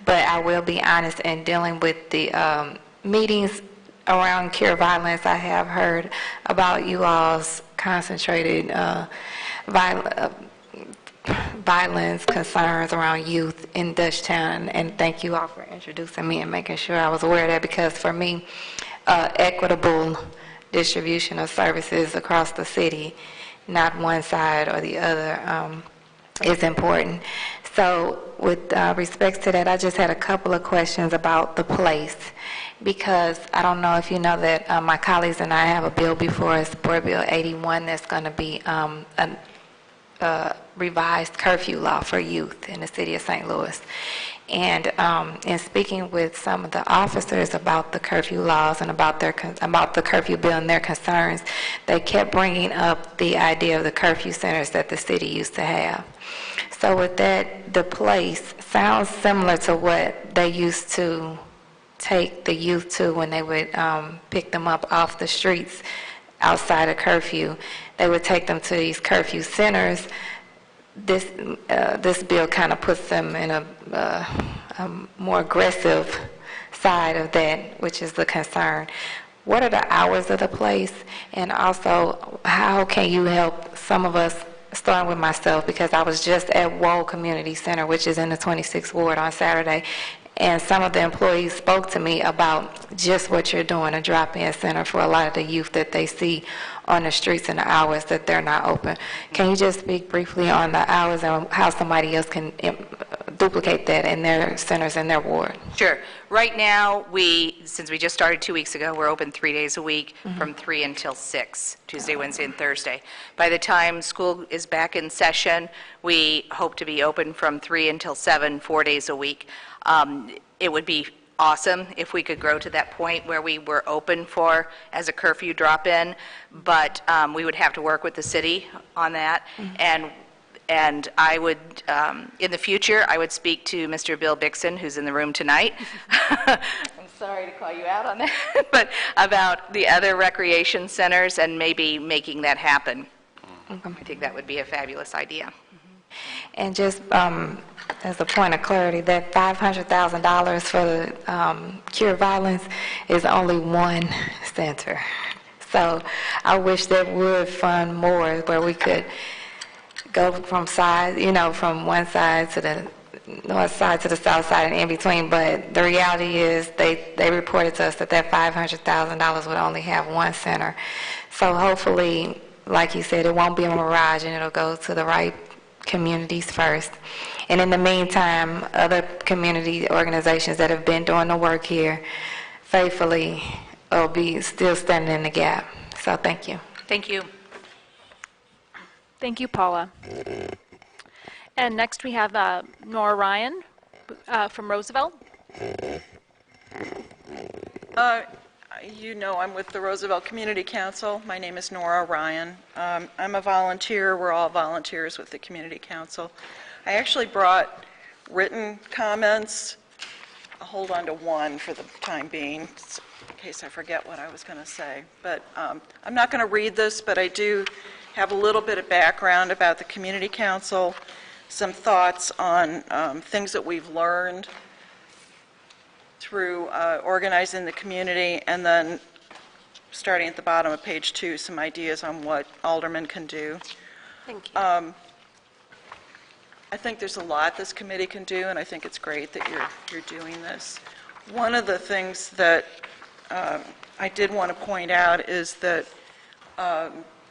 but I will be honest, in dealing with the meetings around Cure Violence, I have heard about you all's concentrated violence concerns around youth in Dutchtown, and thank you all for introducing me and making sure I was aware of that, because for me, equitable distribution of services across the city, not one side or the other, is important. So with respect to that, I just had a couple of questions about the place, because I don't know if you know that my colleagues and I have a bill before us, Board Bill 81, that's going to be a revised curfew law for youth in the city of St. Louis. And in speaking with some of the officers about the curfew laws and about the curfew bill and their concerns, they kept bringing up the idea of the curfew centers that the city used to have. So with that, the place sounds similar to what they used to take the youth to when they would pick them up off the streets outside of curfew, they would take them to these curfew centers. This bill kind of puts them in a more aggressive side of that, which is the concern. What are the hours of the place? And also, how can you help some of us, starting with myself, because I was just at Wold Community Center, which is in the 26th Ward on Saturday, and some of the employees spoke to me about just what you're doing, a drop-in center for a lot of the youth that they see on the streets and the hours that they're not open. Can you just speak briefly on the hours and how somebody else can duplicate that in their centers in their ward? Sure. Right now, since we just started 2 weeks ago, we're open 3 days a week from 3 until 6, Tuesday, Wednesday, and Thursday. By the time school is back in session, we hope to be open from 3 until 7, 4 days a week. It would be awesome if we could grow to that point where we were open for as a curfew drop-in, but we would have to work with the city on that. And I would, in the future, I would speak to Mr. Bill Bixson, who's in the room tonight. I'm sorry to call you out on that, but about the other recreation centers and maybe making that happen. I think that would be a fabulous idea. And just as a point of clarity, that $500,000 for the Cure Violence is only one center. So I wish that would fund more where we could go from from one side to the north side to the south side and in between. But the reality is they reported to us that $500,000 would only have one center. So hopefully, like you said, it won't be a mirage and it'll go to the right communities first. And in the meantime, other community organizations that have been doing the work here faithfully will be still standing in the gap. So thank you. Thank you. Thank you, Paula. And next we have Nora Ryan from Roosevelt. You know, I'm with the Roosevelt Community Council. My name is Nora Ryan. I'm a volunteer. We're all volunteers with the Community Council. I actually brought written comments. I'll hold on to one for the time being, in case I forget what I was going to say. But I'm not going to read this, but I do have a little bit of background about the Community Council, some thoughts on things that we've learned through organizing the community, and then starting at the bottom of page 2, some ideas on what aldermen can do. Thank you. I think there's a lot this committee can do, and I think it's great that you're doing this. One of the things that I did want to point out is that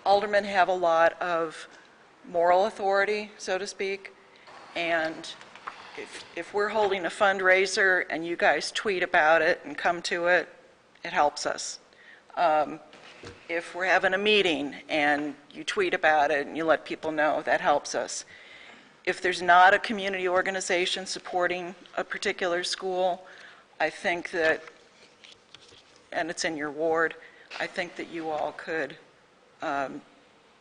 aldermen have a lot of moral authority, so to speak, and if we're holding a fundraiser and you guys tweet about it and come to it, it helps us. If we're having a meeting and you tweet about it and you let people know, that helps us. If there's not a community organization supporting a particular school, I think that, and it's in your ward, I think that you all could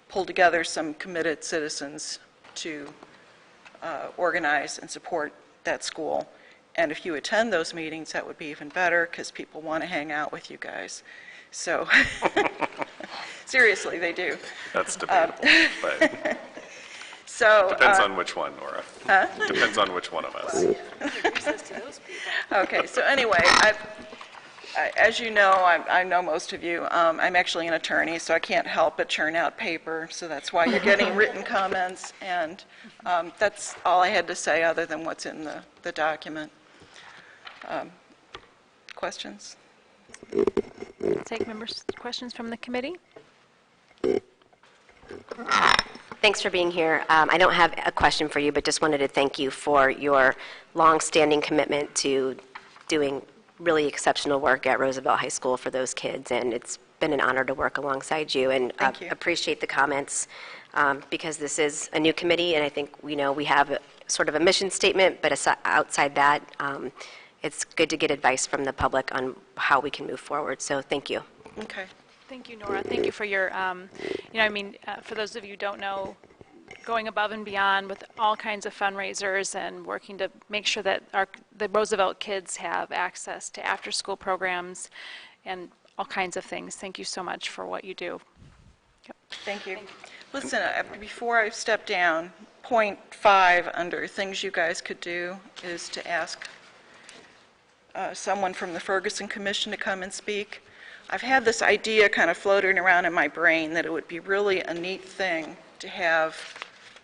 pull together some committed citizens to organize and support that school. And if you attend those meetings, that would be even better, because people want to hang out with you guys. So, seriously, they do. That's debatable, but so depends on which one, Nora. Huh? Depends on which one of us. Okay, so anyway, as you know, I know most of you, I'm actually an attorney, so I can't help but churn out paper, so that's why you're getting written comments, and that's all I had to say other than what's in the document. Questions? Take members' questions from the committee. Thanks for being here. I don't have a question for you, but just wanted to thank you for your long-standing commitment to doing really exceptional work at Roosevelt High School for those kids, and it's been an honor to work alongside you, and Thank you. Appreciate the comments, because this is a new committee, and I think we have sort of a mission statement, but outside that, it's good to get advice from the public on how we can move forward, so thank you. Okay. Thank you, Nora. Thank you for your, for those of you who don't know, going above and beyond with all kinds of fundraisers and working to make sure that the Roosevelt kids have access to after-school programs and all kinds of things. Thank you so much for what you do. Thank you. Listen, before I step down, point 5 under things you guys could do is to ask someone from the Ferguson Commission to come and speak. I've had this idea kind of floating around in my brain that it would be really a neat thing to have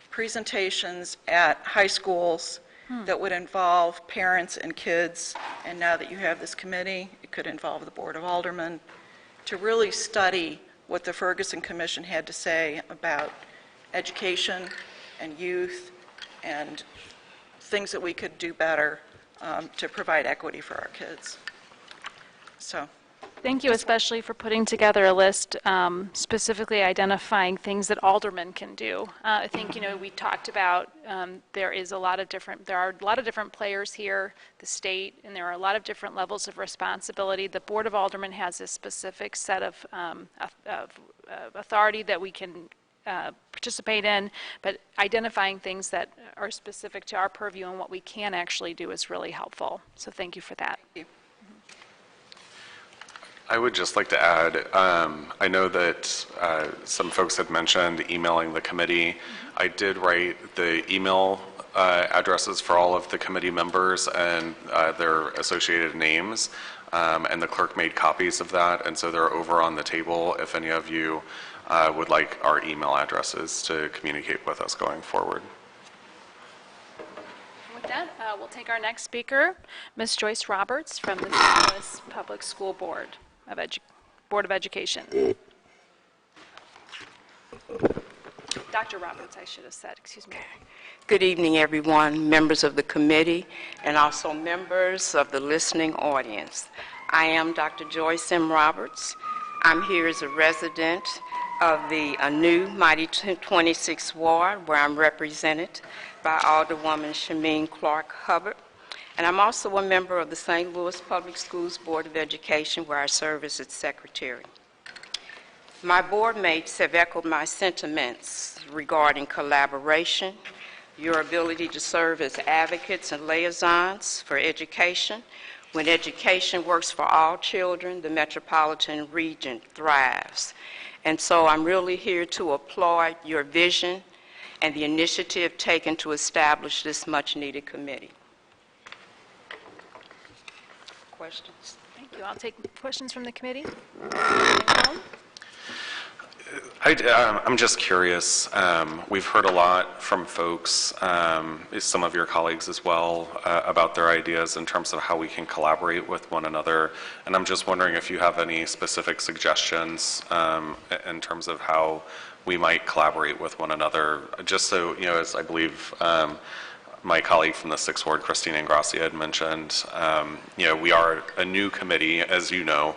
presentations at high schools that would involve parents and kids, and now that you have this committee, it could involve the Board of Aldermen, to really study what the Ferguson Commission had to say about education and youth and things that we could do better to provide equity for our kids. So. Thank you especially for putting together a list specifically identifying things that aldermen can do. I think, we talked about there are a lot of different players here, the state, and there are a lot of different levels of responsibility. The Board of Aldermen has a specific set of authority that we can participate in, but identifying things that are specific to our purview and what we can actually do is really helpful. So thank you for that. Thank you. I would just like to add, I know that some folks had mentioned emailing the committee. I did write the email addresses for all of the committee members and their associated names, and the clerk made copies of that, and so they're over on the table if any of you would like our email addresses to communicate with us going forward. With that, we'll take our next speaker, Ms. Joyce Roberts from the St. Louis Public School Board of Education. Dr. Roberts, I should have said, excuse me. Good evening, everyone, members of the committee, and also members of the listening audience. I am Dr. Joyce M. Roberts. I'm here as a resident of the new mighty 26th Ward, where I'm represented by Alderwoman Shameen Clark Hubbard. And I'm also a member of the St. Louis Public Schools Board of Education, where I serve as its secretary. My board mates have echoed my sentiments regarding collaboration, your ability to serve as advocates and liaisons for education. When education works for all children, the metropolitan region thrives. And so I'm really here to applaud your vision and the initiative taken to establish this much-needed committee. Questions? Thank you. I'll take questions from the committee. I'm just curious. We've heard a lot from folks, some of your colleagues as well, about their ideas in terms of how we can collaborate with one another. And I'm just wondering if you have any specific suggestions in terms of how we might collaborate with one another. Just so, as I believe my colleague from the 6th Ward, Christine Ingrassia, had mentioned, we are a new committee, as you know,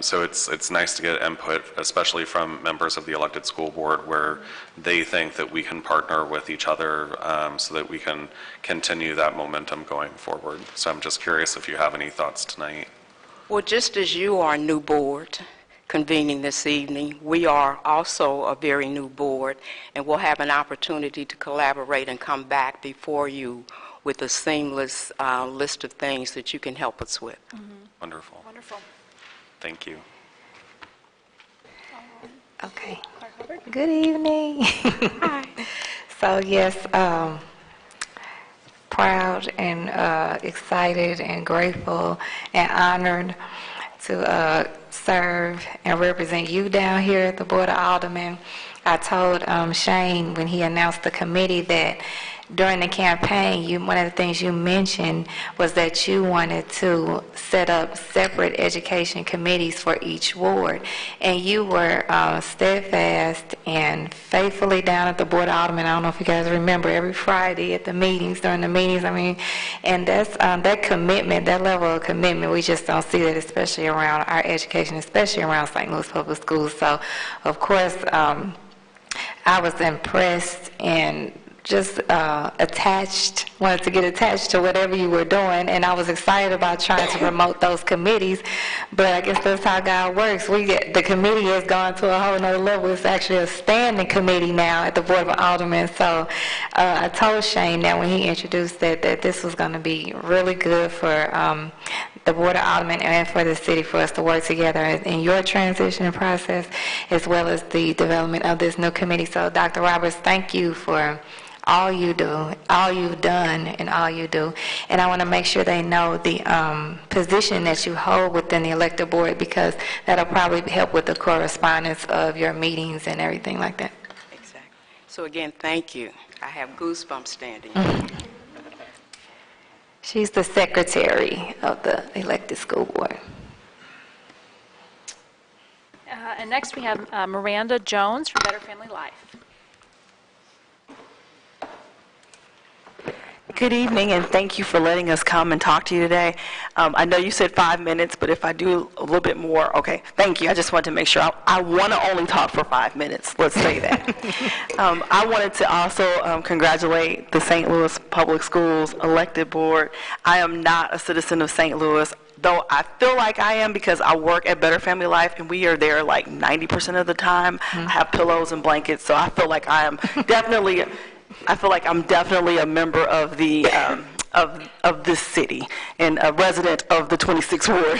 so it's nice to get input, especially from members of the elected school board, where they think that we can partner with each other so that we can continue that momentum going forward. So I'm just curious if you have any thoughts tonight. Well, just as you are a new board convening this evening, we are also a very new board, and we'll have an opportunity to collaborate and come back before you with a seamless list of things that you can help us with. Mm-hmm. Wonderful. Wonderful. Thank you. Okay. Good evening. Hi. So yes, proud and excited and grateful and honored to serve and represent you down here at the Board of Aldermen. I told Shane when he announced the committee that during the campaign, one of the things you mentioned was that you wanted to set up separate education committees for each ward. And you were steadfast and faithfully down at the Board of Aldermen. I don't know if you guys remember, every Friday at the meetings, during the meetings, and that's that commitment, that level of commitment, we just don't see that, especially around our education, especially around St. Louis Public Schools. So, of course, I was impressed and just wanted to get attached to whatever you were doing, and I was excited about trying to promote those committees, but I guess that's how God works. The committee has gone to a whole nother level. It's actually a standing committee now at the Board of Aldermen, so I told Shane that when he introduced that this was going to be really good for the Board of Aldermen and for the city for us to work together in your transition process as well as the development of this new committee. So Dr. Roberts, thank you for all you do, all you've done, and all you do. And I want to make sure they know the position that you hold within the elected board, because that'll probably help with the correspondence of your meetings and everything like that. Exactly. So again, thank you. I have goosebumps standing. She's the secretary of the elected school board. And next we have Miranda Jones from Better Family Life. Good evening, and thank you for letting us come and talk to you today. I know you said 5 minutes, but if I do a little bit more, okay, thank you. I just wanted to make sure. I want to only talk for 5 minutes, let's say that. I wanted to also congratulate the St. Louis Public Schools elected board. I am not a citizen of St. Louis, though I feel like I am because I work at Better Family Life, and we are there like 90% of the time. I have pillows and blankets, so I feel like I'm definitely a member of the of this city and a resident of the 26th ward.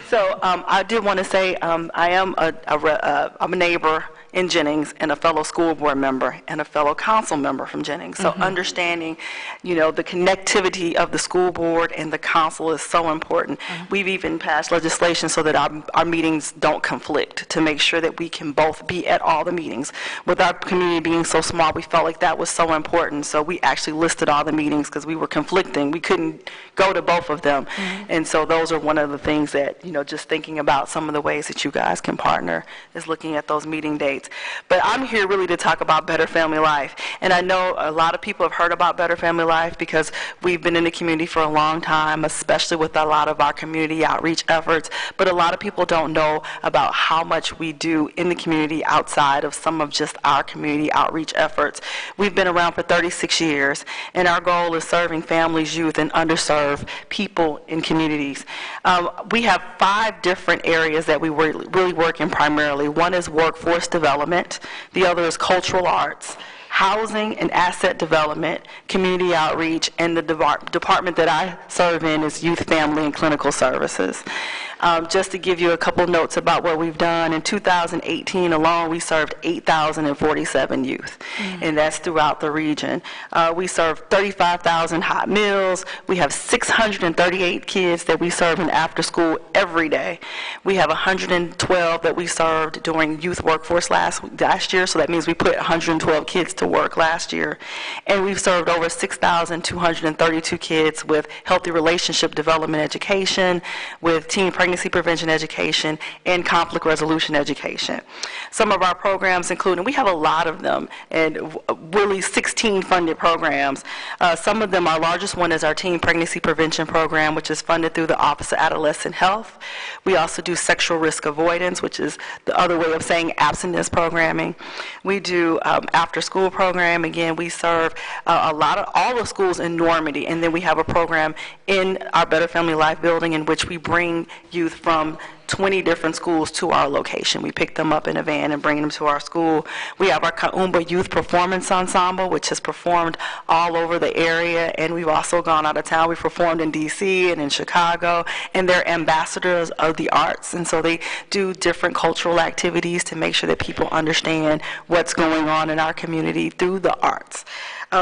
So I did want to say I am I'm a neighbor in Jennings and a fellow school board member and a fellow council member from Jennings. So understanding, the connectivity of the school board and the council is so important. We've even passed legislation so that our meetings don't conflict, to make sure that we can both be at all the meetings. With our community being so small, we felt like that was so important. So we actually listed all the meetings because we were conflicting. We couldn't go to both of them. And so those are one of the things that, just thinking about some of the ways that you guys can partner is looking at those meeting dates. But I'm here really to talk about Better Family Life. And I know a lot of people have heard about Better Family Life because we've been in the community for a long time, especially with a lot of our community outreach efforts. But a lot of people don't know about how much we do in the community outside of some of just our community outreach efforts. We've been around for 36 years, and our goal is serving families, youth, and underserved people in communities. We have 5 different areas that we really work in primarily. One is workforce development. The other is cultural arts, housing and asset development, community outreach, and the department that I serve in is youth, family, and clinical services. Just to give you a couple notes about what we've done, in 2018 alone, we served 8,047 youth, and that's throughout the region. We served 35,000 hot meals. We have 638 kids that we serve in after school every day. We have 112 that we served during youth workforce last year, so that means we put 112 kids to work last year. And we've served over 6,232 kids with healthy relationship development education, with teen pregnancy prevention education, and conflict resolution education. Some of our programs include, and we have a lot of them, and really 16 funded programs. Some of them, our largest one is our teen pregnancy prevention program, which is funded through the Office of Adolescent Health. We also do sexual risk avoidance, which is the other way of saying abstinence programming. We do after school program. Again, we serve all the schools in Normandy, and then we have a program in our Better Family Life building in which we bring youth from 20 different schools to our location. We pick them up in a van and bring them to our school. We have our Kaumba Youth Performance Ensemble, which has performed all over the area, and we've also gone out of town. We've performed in D.C. and in Chicago, and they're ambassadors of the arts, and so they do different cultural activities to make sure that people understand what's going on in our community through the arts.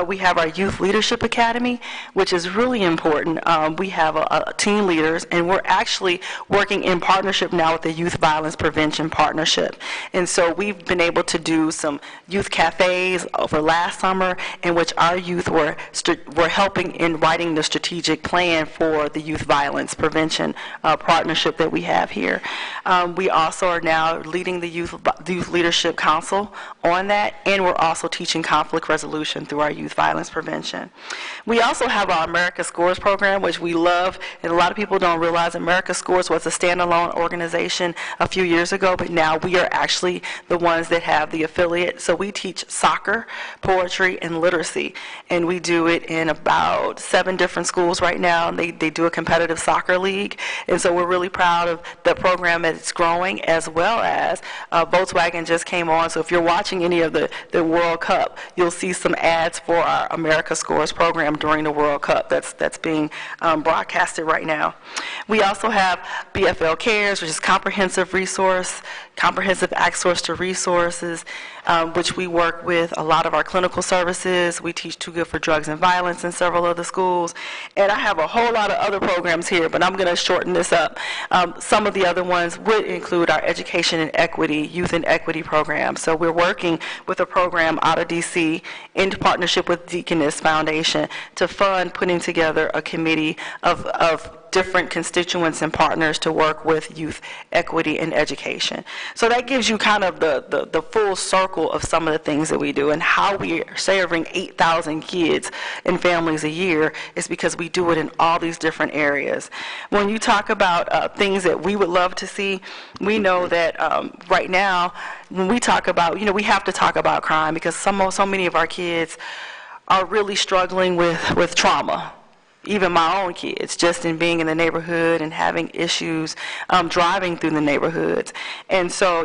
We have our Youth Leadership Academy, which is really important. We have teen leaders, and we're actually working in partnership now with the Youth Violence Prevention Partnership. And so we've been able to do some youth cafes over last summer in which our youth were helping in writing the strategic plan for the Youth Violence Prevention partnership that we have here. We also are now leading the Youth Leadership Council on that, and we're also teaching conflict resolution through our youth violence prevention. We also have our America Scores program, which we love, and a lot of people don't realize America Scores was a standalone organization a few years ago, but now we are actually the ones that have the affiliate. So we teach soccer, poetry, and literacy, and we do it in about 7 different schools right now. And they do a competitive soccer league, and so we're really proud of the program as it's growing, as well as Volkswagen just came on. So if you're watching any of the World Cup, you'll see some ads for our America Scores program during the World Cup that's being broadcasted right now. We also have BFL Cares, which is comprehensive access to resources, which we work with a lot of our clinical services. We teach Too Good for Drugs and Violence in several other schools. And I have a whole lot of other programs here, but I'm going to shorten this up. Some of the other ones would include our Education and Equity, Youth and Equity program. So we're working with a program out of D.C. in partnership with Deaconess Foundation to fund putting together a committee of different constituents and partners to work with youth equity and education. So that gives you kind of the full circle of some of the things that we do, and how we are serving 8,000 kids and families a year is because we do it in all these different areas. When you talk about things that we would love to see, we know that right now, when we talk about, we have to talk about crime, because so many of our kids are really struggling with trauma. Even my own kids, just in being in the neighborhood and having issues driving through the neighborhoods. And so,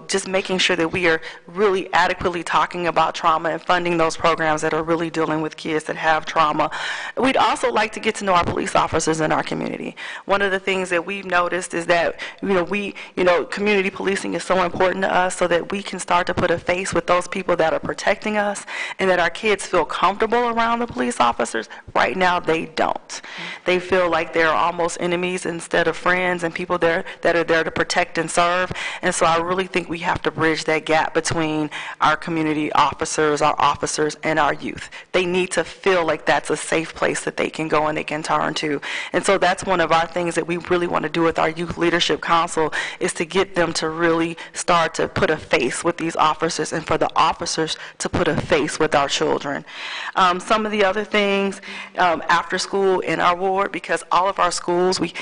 just making sure that we are really adequately talking about trauma and funding those programs that are really dealing with kids that have trauma. We'd also like to get to know our police officers in our community. One of the things that we've noticed is that, community policing is so important to us, so that we can start to put a face with those people that are protecting us, and that our kids feel comfortable around the police officers. Right now, they don't. They feel like they're almost enemies instead of friends, and people that are there to protect and serve. And so I really think we have to bridge that gap between our community officers, and our youth. They need to feel like that's a safe place that they can go and they can turn to. And so that's one of our things that we really want to do with our Youth Leadership Council, is to get them to really start to put a face with these officers, and for the officers to put a face with our children. Some of the other things, after school in our ward, because all of our schools, we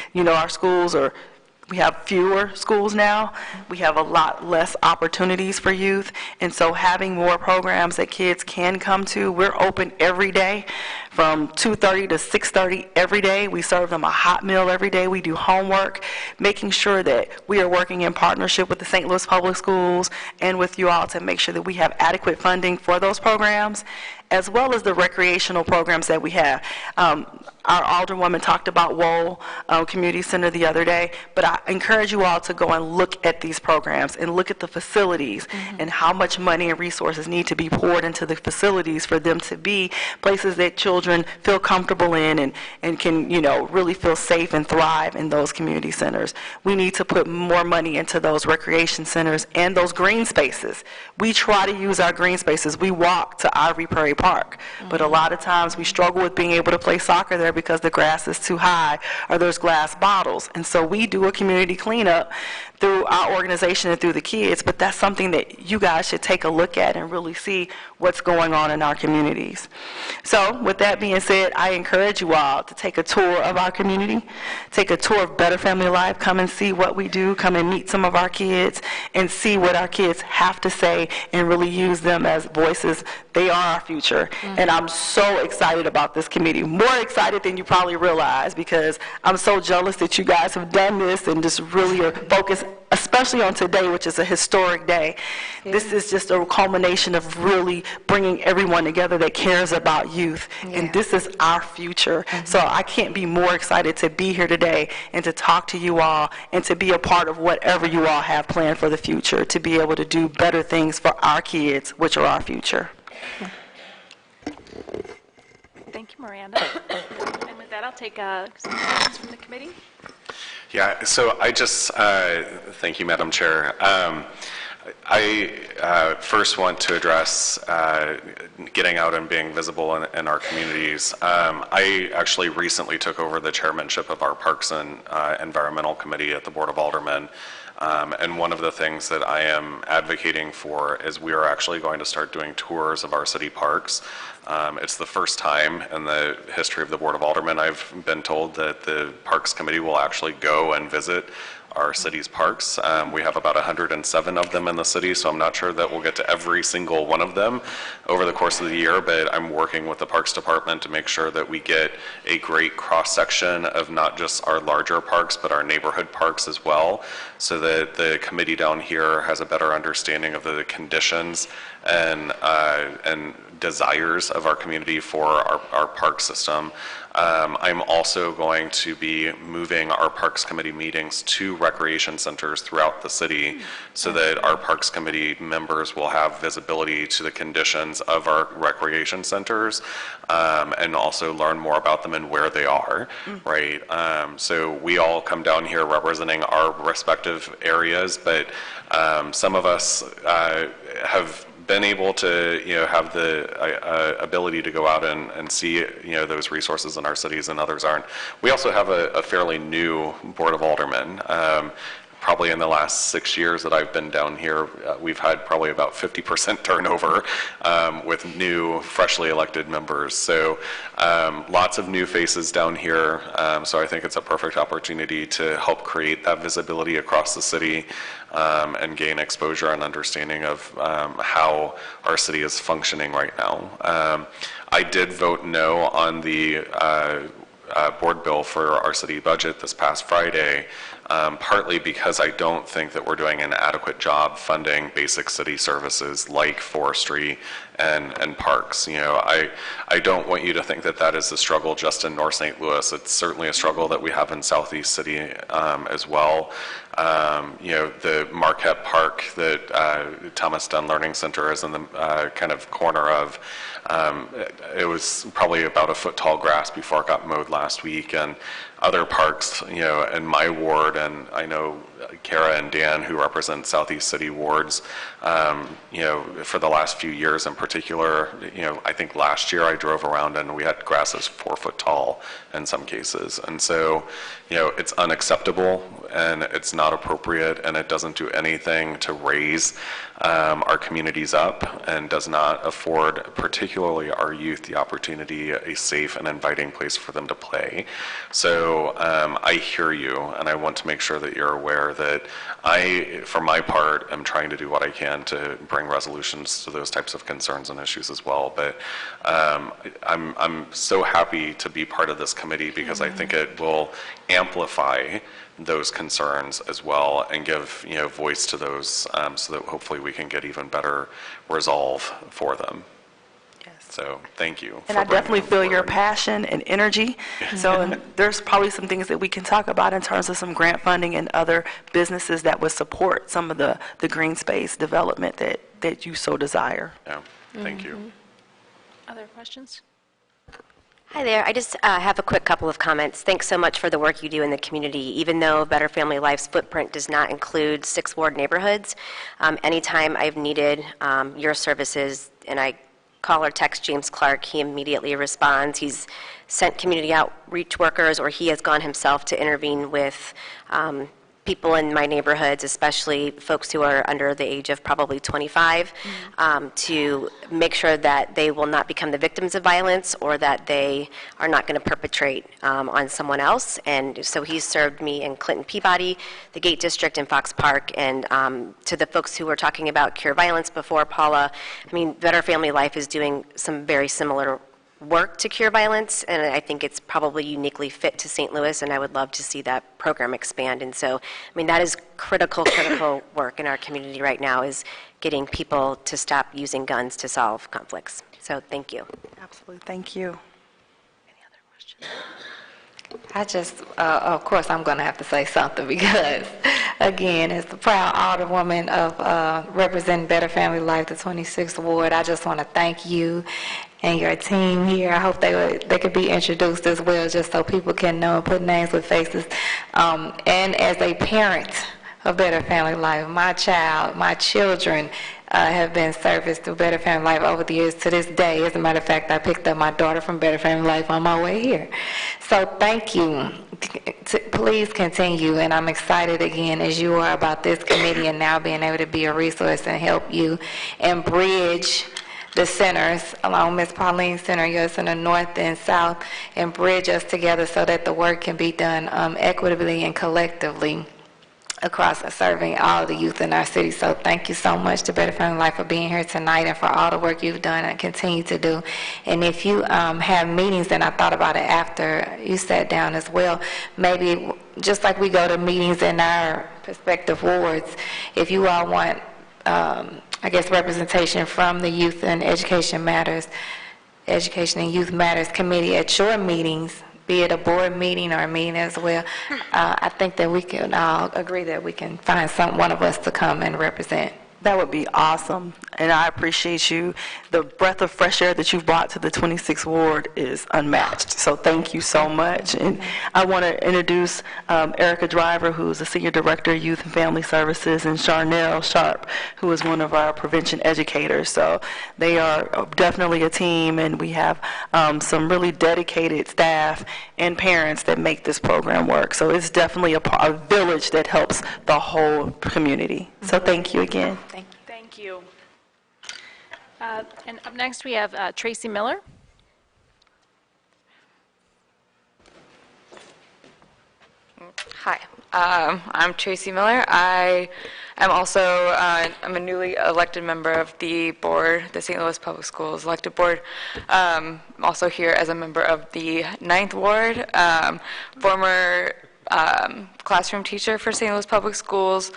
have fewer schools now. We have a lot less opportunities for youth, and so having more programs that kids can come to. We're open every day from 2:30 to 6:30 every day. We serve them a hot meal every day. We do homework, making sure that we are working in partnership with the St. Louis Public Schools and with you all to make sure that we have adequate funding for those programs, as well as the recreational programs that we have. Our Alderwoman talked about Wohl Community Center the other day, but I encourage you all to go and look at these programs and look at the facilities and how much money and resources need to be poured into the facilities for them to be places that children feel comfortable in and can, really feel safe and thrive in those community centers. We need to put more money into those recreation centers and those green spaces. We try to use our green spaces. We walk to Ivory Prairie Park, but a lot of times we struggle with being able to play soccer there because the grass is too high or there's glass bottles. And so we do a community cleanup through our organization and through the kids, but that's something that you guys should take a look at and really see what's going on in our communities. So with that being said, I encourage you all to take a tour of our community, take a tour of Better Family Life, come and see what we do, come and meet some of our kids and see what our kids have to say and really use them as voices. They are our future. And I'm so excited about this committee, more excited than you probably realize, because I'm so jealous that you guys have done this and just really are focused, especially on today, which is a historic day. This is just a culmination of really bringing everyone together that cares about youth, and this is our future. So I can't be more excited to be here today and to talk to you all and to be a part of whatever you all have planned for the future, to be able to do better things for our kids, which are our future. Thank you, Miranda. And with that, I'll take some questions from the committee. Yeah, so I just, thank you, Madam Chair. I first want to address getting out and being visible in our communities. I actually recently took over the chairmanship of our Parks and Environmental Committee at the Board of Aldermen. And one of the things that I am advocating for is we are actually going to start doing tours of our city parks. It's the first time in the history of the Board of Aldermen I've been told that the Parks Committee will actually go and visit our city's parks. We have about 107 of them in the city, so I'm not sure that we'll get to every single one of them over the course of the year, but I'm working with the Parks Department to make sure that we get a great cross-section of not just our larger parks, but our neighborhood parks as well, so that the committee down here has a better understanding of the conditions and desires of our community for our park system. I'm also going to be moving our Parks Committee meetings to recreation centers throughout the city so that our Parks Committee members will have visibility to the conditions of our recreation centers and also learn more about them and where they are, right? So we all come down here representing our respective areas, but some of us have been able to, have the ability to go out and see, those resources in our cities, and others aren't. We also have a fairly new Board of Aldermen. Probably in the last 6 years that I've been down here, we've had probably about 50% turnover with new, freshly elected members. So lots of new faces down here. So I think it's a perfect opportunity to help create that visibility across the city and gain exposure and understanding of how our city is functioning right now. I did vote no on the board bill for our city budget this past Friday, partly because I don't think that we're doing an adequate job funding basic city services like forestry and parks. I don't want you to think that that is a struggle just in North St. Louis. It's certainly a struggle that we have in Southeast City as well. The Marquette Park that Thomas Dunn Learning Center is in the kind of corner of, it was probably about a foot tall grass before it got mowed last week, and other parks, in my ward, and I know Kara and Dan, who represent Southeast City wards, for the last few years in particular, I think last year I drove around and we had grasses 4 foot tall in some cases. And so, it's unacceptable and it's not appropriate, and it doesn't do anything to raise our communities up and does not afford particularly our youth the opportunity, a safe and inviting place for them to play. So I hear you, and I want to make sure that you're aware that I, for my part, am trying to do what I can to bring resolutions to those types of concerns and issues as well. But I'm so happy to be part of this committee because I think it will amplify those concerns as well and give voice to those so that hopefully we can get even better resolve for them. So thank you. And I definitely feel your passion and energy. So there's probably some things that we can talk about in terms of some grant funding and other businesses that would support some of the green space development that you so desire. Yeah, thank you. Other questions? Hi there. I just have a quick couple of comments. Thanks so much for the work you do in the community. Even though Better Family Life's footprint does not include 6 ward neighborhoods, anytime I've needed your services and I call or text James Clark, he immediately responds. He's sent community outreach workers, or he has gone himself to intervene with people in my neighborhoods, especially folks who are under the age of probably 25, to make sure that they will not become the victims of violence or that they are not going to perpetrate on someone else. And so he's served me in Clinton Peabody, the Gate District, and Fox Park. And to the folks who were talking about Cure Violence before, Paula, I mean, Better Family Life is doing some very similar work to cure violence, and I think it's probably uniquely fit to St. Louis, and I would love to see that program expand. And so, I mean, that is critical work in our community right now, is getting people to stop using guns to solve conflicts. So thank you. Absolutely. Thank you. Any other questions? I just, of course, I'm going to have to say something because, again, as the proud alderwoman of representing Better Family Life, the 26th Ward, I just want to thank you and your team here. I hope they could be introduced as well, just so people can know and put names with faces. And as a parent of Better Family Life, my children have been serviced through Better Family Life over the years to this day. As a matter of fact, I picked up my daughter from Better Family Life on my way here. So thank you. Please continue, and I'm excited again as you are about this committee and now being able to be a resource and help you and bridge the centers along Ms. Pauline's center, your center north and south, and bridge us together so that the work can be done equitably and collectively across serving all the youth in our city. So thank you so much to Better Family Life for being here tonight and for all the work you've done and continue to do. And if you have meetings, and I thought about it after you sat down as well, maybe just like we go to meetings in our respective wards, if you all want, I guess, representation from the Youth and Education Matters, Education and Youth Matters Committee at your meetings, be it a board meeting or a meeting as well, I think that we can all agree that we can find one of us to come and represent. That would be awesome, and I appreciate you. The breath of fresh air that you've brought to the 26th Ward is unmatched, so thank you so much. And I want to introduce Erica Driver, who is the Senior Director of Youth and Family Services, and Charnel Sharp, who is one of our prevention educators. So they are definitely a team, and we have some really dedicated staff and parents that make this program work. So it's definitely a village that helps the whole community. So thank you again. Thank you. And up next, we have Tracy Miller. Hi, I'm Tracy Miller. I am also I'm a newly elected member of the board, the St. Louis Public Schools elected board. Also here as a member of the 9th Ward, former classroom teacher for St. Louis Public Schools,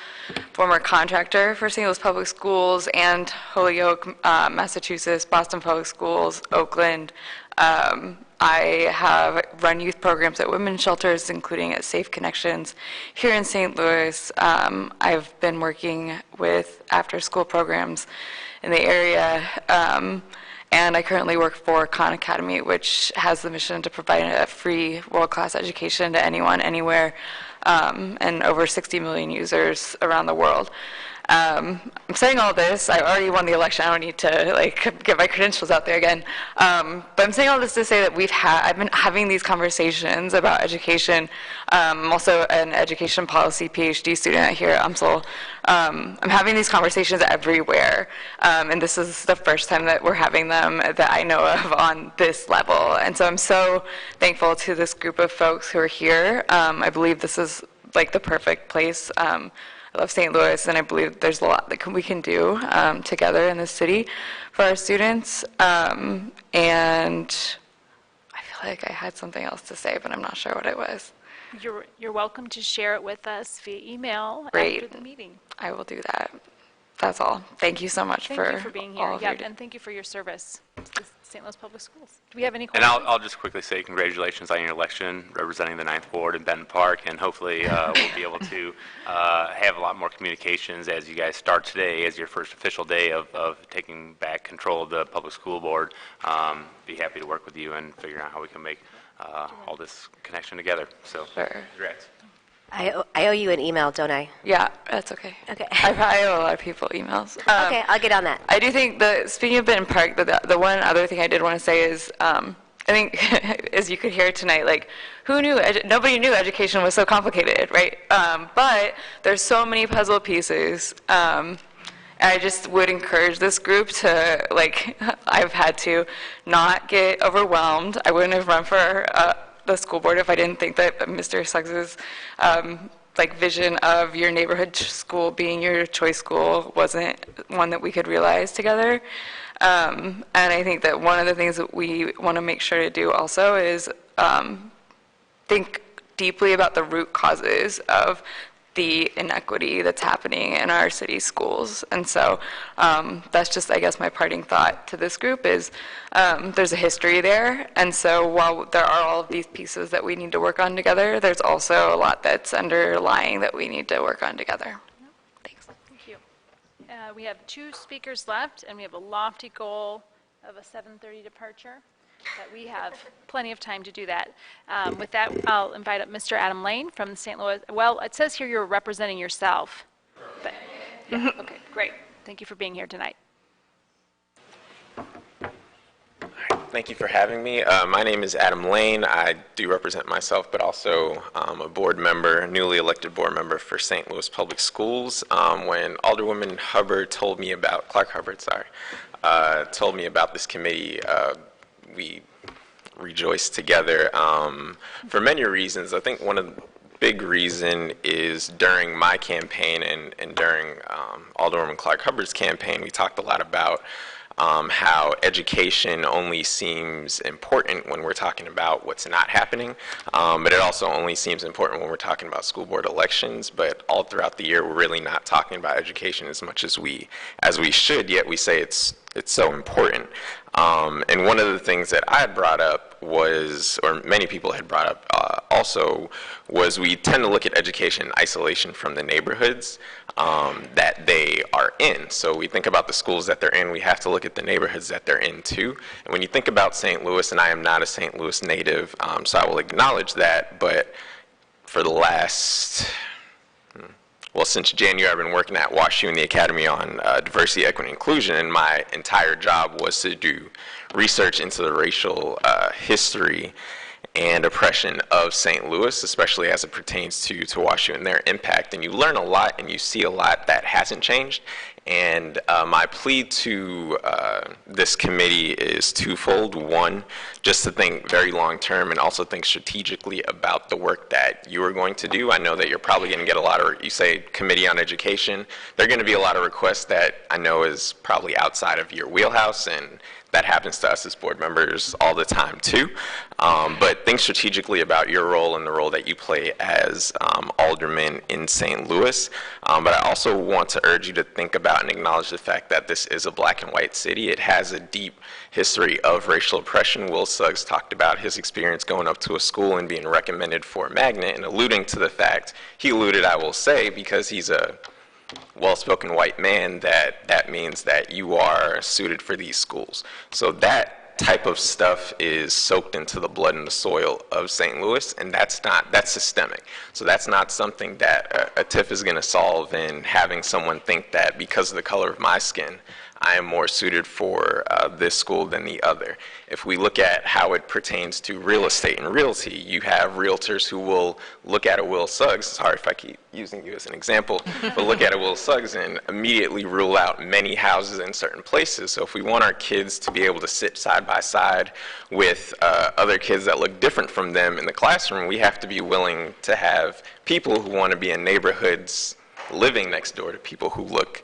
former contractor for St. Louis Public Schools and Holyoke, Massachusetts, Boston Public Schools, Oakland. I have run youth programs at women's shelters, including at Safe Connections here in St. Louis. I've been working with after-school programs in the area. And I currently work for Khan Academy, which has the mission to provide a free world-class education to anyone, anywhere, and over 60 million users around the world. I'm saying all this. I already won the election. I don't need to get my credentials out there again. But I'm saying all this to say that I've been having these conversations about education. I'm also an education policy PhD student here at UMSL. I'm having these conversations everywhere, and this is the first time that we're having them that I know of on this level. And so I'm so thankful to this group of folks who are here. I believe this is like the perfect place. I love St. Louis, and I believe there's a lot that we can do together in this city for our students. And I feel like I had something else to say, but I'm not sure what it was. You're welcome to share it with us via email Great. after the meeting. I will do that. That's all. Thank you so much Thank you for being here. all of your And thank you for your service to the St. Louis Public Schools. Do we have any And questions? I'll just quickly say congratulations on your election, representing the 9th Ward in Benton Park, and hopefully we'll be able to have a lot more communications as you guys start today as your first official day of taking back control of the public school board. Be happy to work with you and figure out how we can make all this connection together. So, congrats. I owe you an email, don't I? Yeah, that's okay. Okay. I owe a lot of people emails. Okay, I'll get on that. I do think speaking of Benton Park, the one other thing I did want to say is, I think, as you could hear tonight, like, who knew, nobody knew education was so complicated, right? But there's so many puzzle pieces. I just would encourage this group to, I've had to not get overwhelmed. I wouldn't have run for the school board if I didn't think that Mr. Suggs's vision of your neighborhood school being your choice school wasn't one that we could realize together. And I think that one of the things that we want to make sure to do also is think deeply about the root causes of the inequity that's happening in our city schools. And so that's just, I guess, my parting thought to this group is there's a history there. And so while there are all of these pieces that we need to work on together, there's also a lot that's underlying that we need to work on together. Thanks. Thank you. We have 2 speakers left, and we have a lofty goal of a 7:30 departure. But we have plenty of time to do that. With that, I'll invite up Mr. Adam Lane from the St. Louis. Well, it says here you're representing yourself. But, yeah, okay, great. Thank you for being here tonight. Thank you for having me. My name is Adam Lane. I do represent myself, but also a board member, newly elected board member for St. Louis Public Schools. When Alderwoman Hubbard told me about, Clark Hubbard, sorry, told me about this committee, we rejoiced together for many reasons. I think one of the big reason is during my campaign and during Alderwoman Clark Hubbard's campaign, we talked a lot about how education only seems important when we're talking about what's not happening, but it also only seems important when we're talking about school board elections. But all throughout the year, we're really not talking about education as much as we should, yet we say it's so important. And one of the things that I had brought up was, or many people had brought up also, was we tend to look at education in isolation from the neighborhoods that they are in. So we think about the schools that they're in, we have to look at the neighborhoods that they're in too. And when you think about St. Louis, and I am not a St. Louis native, so I will acknowledge that, but for the last, well, since January, I've been working at WashU in the Academy on Diversity, Equity, and Inclusion, and my entire job was to do research into the racial history and oppression of St. Louis, especially as it pertains to WashU and their impact. And you learn a lot and you see a lot that hasn't changed. And my plea to this committee is twofold. One, just to think very long term and also think strategically about the work that you are going to do. I know that you're probably going to get a lot of, you say Committee on Education, there are going to be a lot of requests that I know is probably outside of your wheelhouse, and that happens to us as board members all the time too. But think strategically about your role and the role that you play as alderman in St. Louis. But I also want to urge you to think about and acknowledge the fact that this is a black and white city. It has a deep history of racial oppression. Will Suggs talked about his experience going up to a school and being recommended for a magnet, and alluding to the fact, he alluded, I will say, because he's a well-spoken white man, that means that you are suited for these schools. So that type of stuff is soaked into the blood and the soil of St. Louis, and that's systemic. So that's not something that a TIF is going to solve in having someone think that because of the color of my skin, I am more suited for this school than the other. If we look at how it pertains to real estate and realty, you have realtors who will look at a Will Suggs, sorry if I keep using you as an example, but look at a Will Suggs and immediately rule out many houses in certain places. So if we want our kids to be able to sit side by side with other kids that look different from them in the classroom, we have to be willing to have people who want to be in neighborhoods living next door to people who look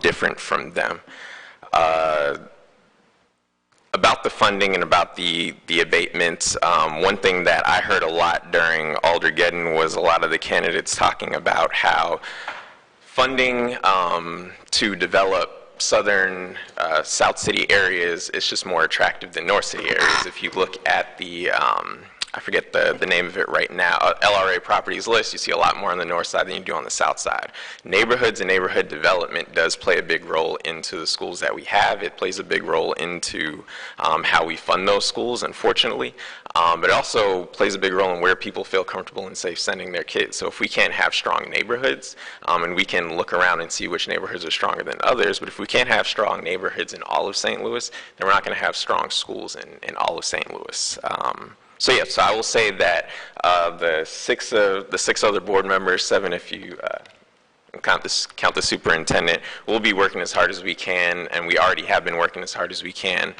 different from them. About the funding and about the abatements, one thing that I heard a lot during Aldergeddon was a lot of the candidates talking about how funding to develop southern South City areas is just more attractive than North City areas. If you look at the I forget the name of it right now, LRA properties list, you see a lot more on the north side than you do on the south side. Neighborhoods and neighborhood development does play a big role into the schools that we have. It plays a big role into how we fund those schools, unfortunately. But it also plays a big role in where people feel comfortable and safe sending their kids. So if we can't have strong neighborhoods, and we can look around and see which neighborhoods are stronger than others, but if we can't have strong neighborhoods in all of St. Louis, then we're not going to have strong schools in all of St. Louis. So yes, so I will say that the six other board members, 7 if you count the superintendent, we'll be working as hard as we can, and we already have been working as hard as we can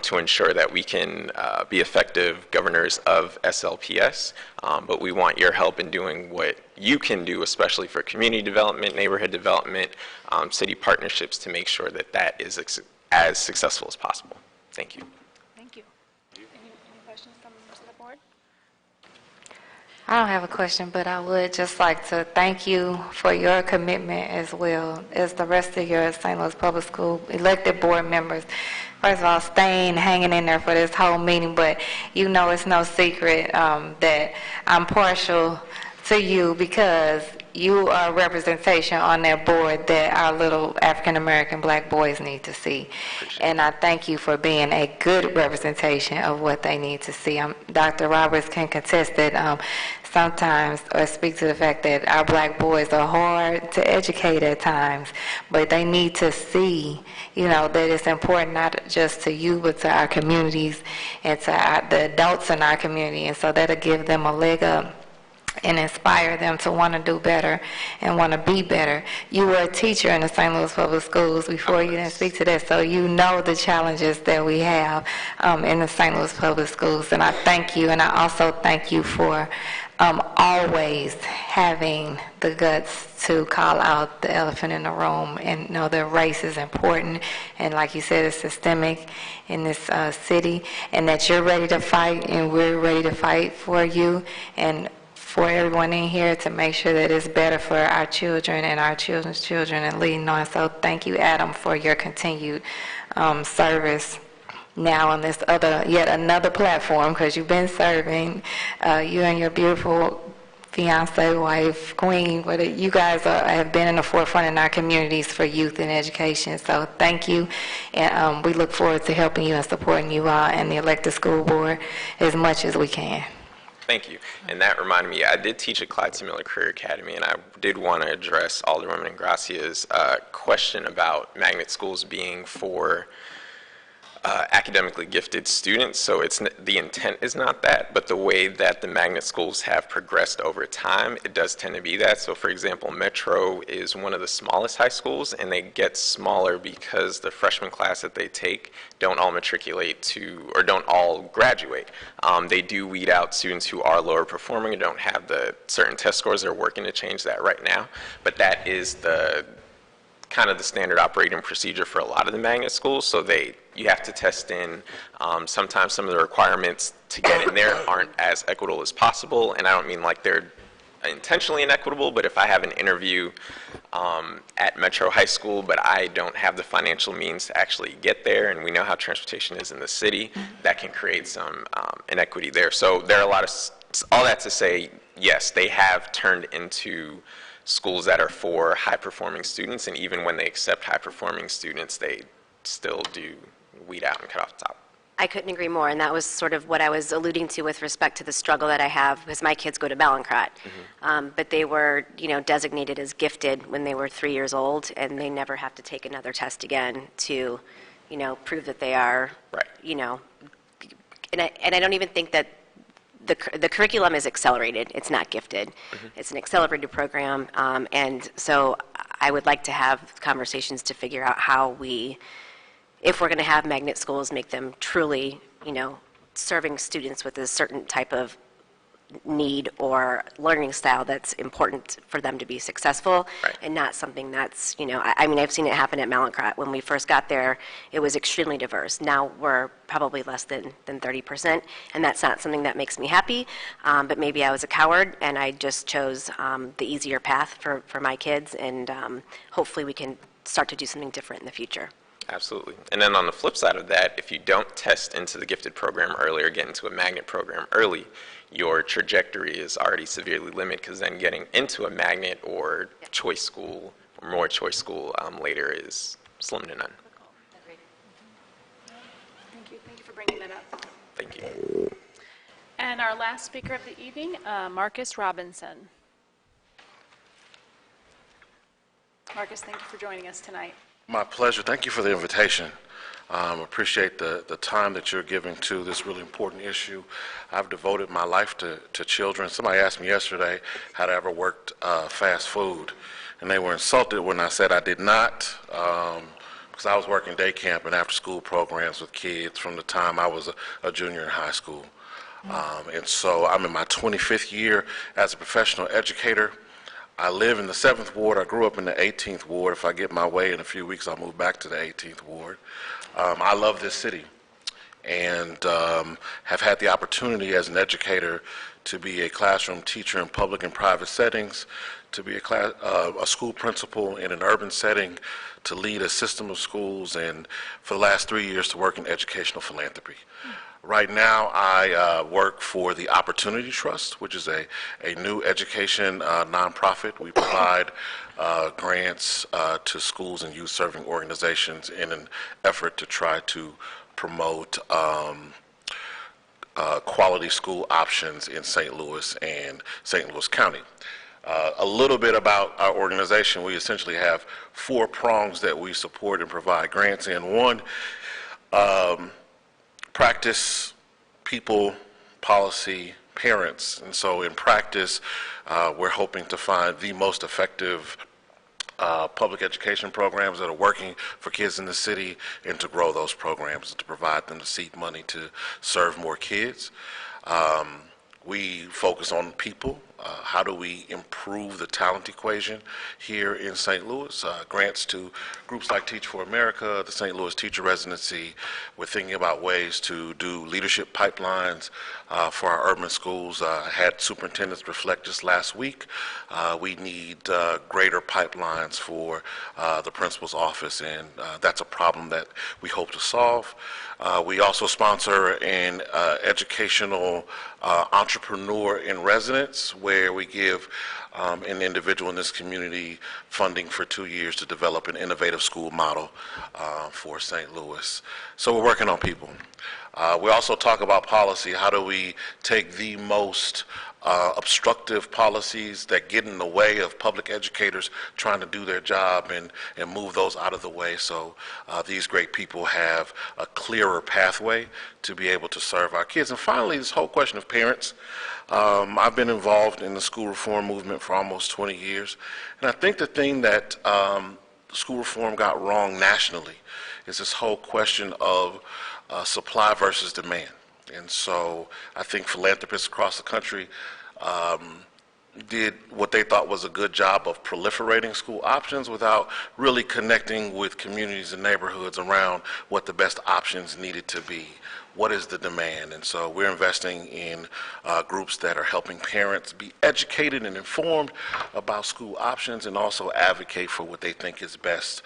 to ensure that we can be effective governors of SLPS. But we want your help in doing what you can do, especially for community development, neighborhood development, city partnerships, to make sure that that is as successful as possible. Thank you. I don't have a question, but I would just like to thank you for your commitment as well as the rest of your St. Louis Public School elected board members. First of all, staying, hanging in there for this whole meeting, but you know it's no secret that I'm partial to you because you are a representation on that board that our little African-American black boys need to see. And I thank you for being a good representation of what they need to see. Dr. Roberts can contest that sometimes, or speak to the fact that our black boys are hard to educate at times, but they need to see, that it's important not just to you, but to our communities and to the adults in our community. And so that'll give them a leg up and inspire them to want to do better and want to be better. You were a teacher in the St. Louis Public Schools before. You didn't speak to that, so you know the challenges that we have in the St. Louis Public Schools, and I thank you, and I also thank you for always having the guts to call out the elephant in the room and know that race is important, and like you said, it's systemic in this city, and that you're ready to fight and we're ready to fight for you and for everyone in here to make sure that it's better for our children and our children's children and leading on. So thank you, Adam, for your continued service now on this yet another platform, because you've been serving, you and your beautiful fiance, wife, queen, but you guys have been in the forefront in our communities for youth and education. So thank you, and we look forward to helping you and supporting you all and the elected school board as much as we can. Thank you. And that reminded me, I did teach at Clyde C. Miller Career Academy, and I did want to address Alderwoman Ingracia's question about magnet schools being for academically gifted students. So the intent is not that, but the way that the magnet schools have progressed over time, it does tend to be that. So for example, Metro is one of the smallest high schools, and they get smaller because the freshman class that they take don't all matriculate to, or don't all graduate. They do weed out students who are lower performing and don't have the certain test scores. They're working to change that right now, but that is the kind of the standard operating procedure for a lot of the magnet schools. So you have to test in. Sometimes some of the requirements to get in there aren't as equitable as possible, and I don't mean like they're intentionally inequitable, but if I have an interview at Metro High School, but I don't have the financial means to actually get there, and we know how transportation is in the city, that can create some inequity there. So there are all that to say, yes, they have turned into schools that are for high-performing students, and even when they accept high-performing students, they still do weed out and cut off the top. I couldn't agree more, and that was sort of what I was alluding to with respect to the struggle that I have, because my kids go to Ballencrot, but they were, designated as gifted when they were 3 years old, and they never have to take another test again to, prove that they are, and I don't even think that the curriculum is accelerated. It's not gifted. It's an accelerated program, and so I would like to have conversations to figure out how we, if we're going to have magnet schools, make them truly, serving students with a certain type of need or learning style that's important for them to be successful, and not something that's, I've seen it happen at Mallinckrodt. When we first got there, it was extremely diverse. Now we're probably less than 30%, and that's not something that makes me happy, but maybe I was a coward, and I just chose the easier path for my kids, and hopefully we can start to do something different in the future. Absolutely. And then on the flip side of that, if you don't test into the gifted program early or get into a magnet program early, your trajectory is already severely limited, because then getting into a magnet or choice school or more choice school later is slim to none. Thank you. Thank you for bringing that up. Thank you. And our last speaker of the evening, Marcus Robinson. Marcus, thank you for joining us tonight. My pleasure. Thank you for the invitation. Appreciate the time that you're giving to this really important issue. I've devoted my life to children. Somebody asked me yesterday had I ever worked fast food, and they were insulted when I said I did not, because I was working day camp and after school programs with kids from the time I was a junior in high school. And so I'm in my 25th year as a professional educator. I live in the 7th Ward. I grew up in the 18th Ward. If I get my way in a few weeks, I'll move back to the 18th Ward. I love this city, and have had the opportunity as an educator to be a classroom teacher in public and private settings, to be a school principal in an urban setting, to lead a system of schools, and for the last 3 years to work in educational philanthropy. Right now, I work for the Opportunity Trust, which is a new education nonprofit. We provide grants to schools and youth-serving organizations in an effort to try to promote quality school options in St. Louis and St. Louis County. A little bit about our organization. We essentially have 4 prongs that we support and provide grants in. One, practice, people, policy, parents. And so in practice, we're hoping to find the most effective public education programs that are working for kids in the city, and to grow those programs and to provide them the seed money to serve more kids. We focus on people. How do we improve the talent equation here in St. Louis? Grants to groups like Teach for America, the St. Louis Teacher Residency. We're thinking about ways to do leadership pipelines for our urban schools. I had superintendents reflect just last week. We need greater pipelines for the principal's office, and that's a problem that we hope to solve. We also sponsor an educational entrepreneur in residence, where we give an individual in this community funding for 2 years to develop an innovative school model for St. Louis. So we're working on people. We also talk about policy. How do we take the most obstructive policies that get in the way of public educators trying to do their job and move those out of the way, so these great people have a clearer pathway to be able to serve our kids. And finally, this whole question of parents. I've been involved in the school reform movement for almost 20 years, and I think the thing that school reform got wrong nationally is this whole question of supply versus demand. And so I think philanthropists across the country did what they thought was a good job of proliferating school options without really connecting with communities and neighborhoods around what the best options needed to be. What is the demand? And so we're investing in groups that are helping parents be educated and informed about school options, and also advocate for what they think is best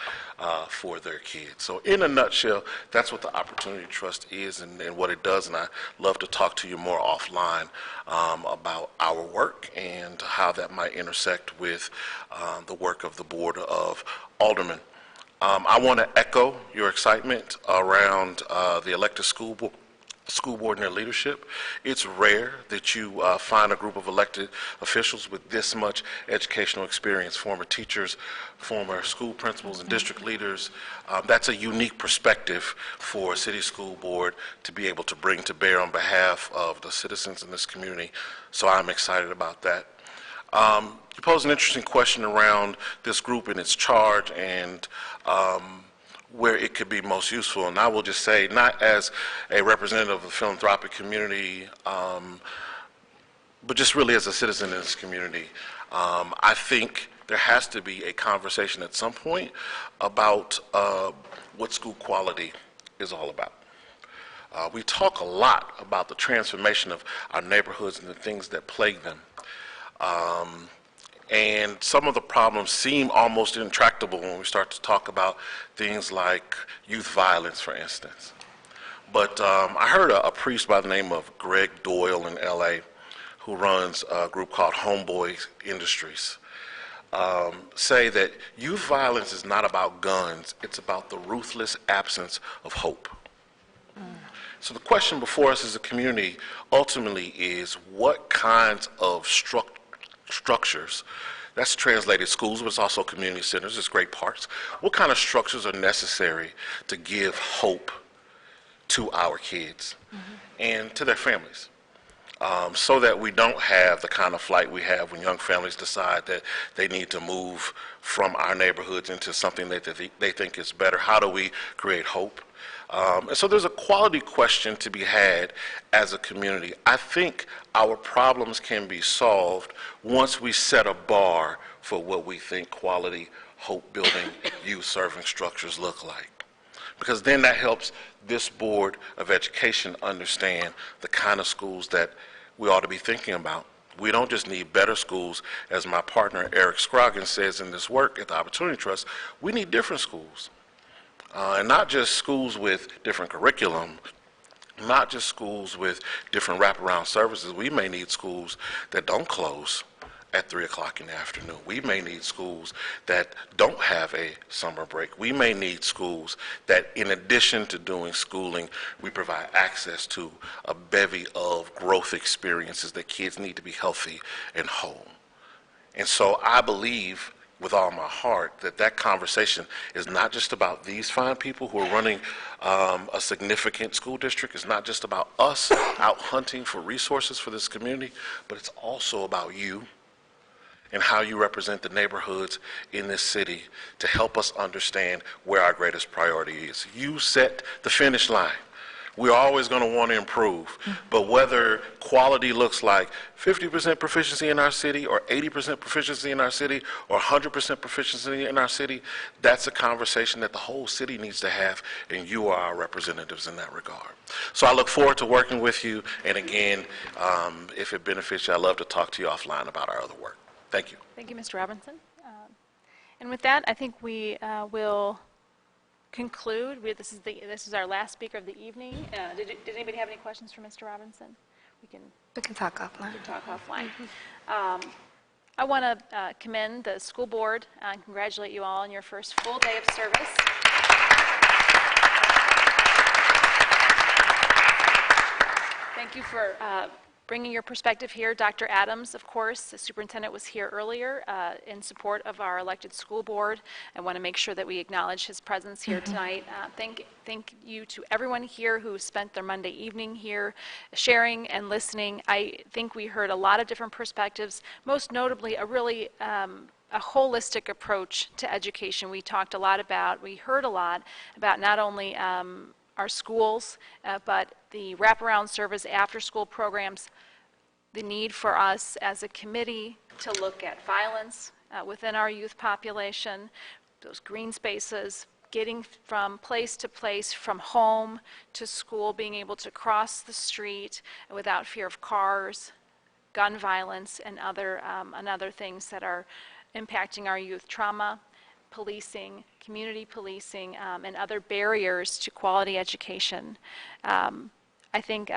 for their kids. So in a nutshell, that's what the Opportunity Trust is and what it does. And I'd love to talk to you more offline about our work and how that might intersect with the work of the Board of Aldermen. I want to echo your excitement around the elected school board and their leadership. It's rare that you find a group of elected officials with this much educational experience, former teachers, former school principals, and district leaders. That's a unique perspective for a city school board to be able to bring to bear on behalf of the citizens in this community. So I'm excited about that. You posed an interesting question around this group and its charge and where it could be most useful. And I will just say, not as a representative of the philanthropic community, but just really as a citizen in this community, I think there has to be a conversation at some point about what school quality is all about. We talk a lot about the transformation of our neighborhoods and the things that plague them. And some of the problems seem almost intractable when we start to talk about things like youth violence, for instance. But I heard a priest by the name of Greg Doyle in LA, who runs a group called Homeboy Industries, say that youth violence is not about guns, it's about the ruthless absence of hope. So the question before us as a community ultimately is, what kinds of structures, that's translated schools, but it's also community centers, it's great parks. What kind of structures are necessary to give hope to our kids and to their families, so that we don't have the kind of flight we have when young families decide that they need to move from our neighborhoods into something that they think is better? How do we create hope? And so there's a quality question to be had as a community. I think our problems can be solved once we set a bar for what we think quality, hope-building, youth-serving structures look like. Because then that helps this Board of Education understand the kind of schools that we ought to be thinking about. We don't just need better schools, as my partner Eric Scroggins says in this work at the Opportunity Trust, we need different schools. And not just schools with different curriculum, not just schools with different wraparound services. We may need schools that don't close at 3 o'clock in the afternoon. We may need schools that don't have a summer break. We may need schools that, in addition to doing schooling, we provide access to a bevy of growth experiences that kids need to be healthy and whole. And so I believe with all my heart that conversation is not just about these fine people who are running a significant school district. It's not just about us out hunting for resources for this community, but it's also about you and how you represent the neighborhoods in this city to help us understand where our greatest priority is. You set the finish line We're always going to want to improve. But whether quality looks like 50% proficiency in our city or 80% proficiency in our city or 100% proficiency in our city, that's a conversation that the whole city needs to have, and you are our representatives in that regard. So I look forward to working with you, and again, if it benefits you, I'd love to talk to you offline about our other work. Thank you. Thank you, Mr. Robinson. And with that, I think we will conclude. This is our last speaker of the evening. Did anybody have any questions for Mr. Robinson? We can talk offline. We can talk offline. I want to commend the school board and congratulate you all on your first full day of service. Thank you for bringing your perspective here. Dr. Adams, of course, the superintendent, was here earlier in support of our elected school board. I want to make sure that we acknowledge his presence here tonight. Thank you to everyone here who spent their Monday evening here sharing and listening. I think we heard a lot of different perspectives, most notably a really a holistic approach to education. We heard a lot about not only our schools, but the wraparound service after-school programs, the need for us as a committee to look at violence within our youth population, those green spaces, getting from place to place, from home to school, being able to cross the street without fear of cars, gun violence, and other things that are impacting our youth, trauma, policing, community policing, and other barriers to quality education. I think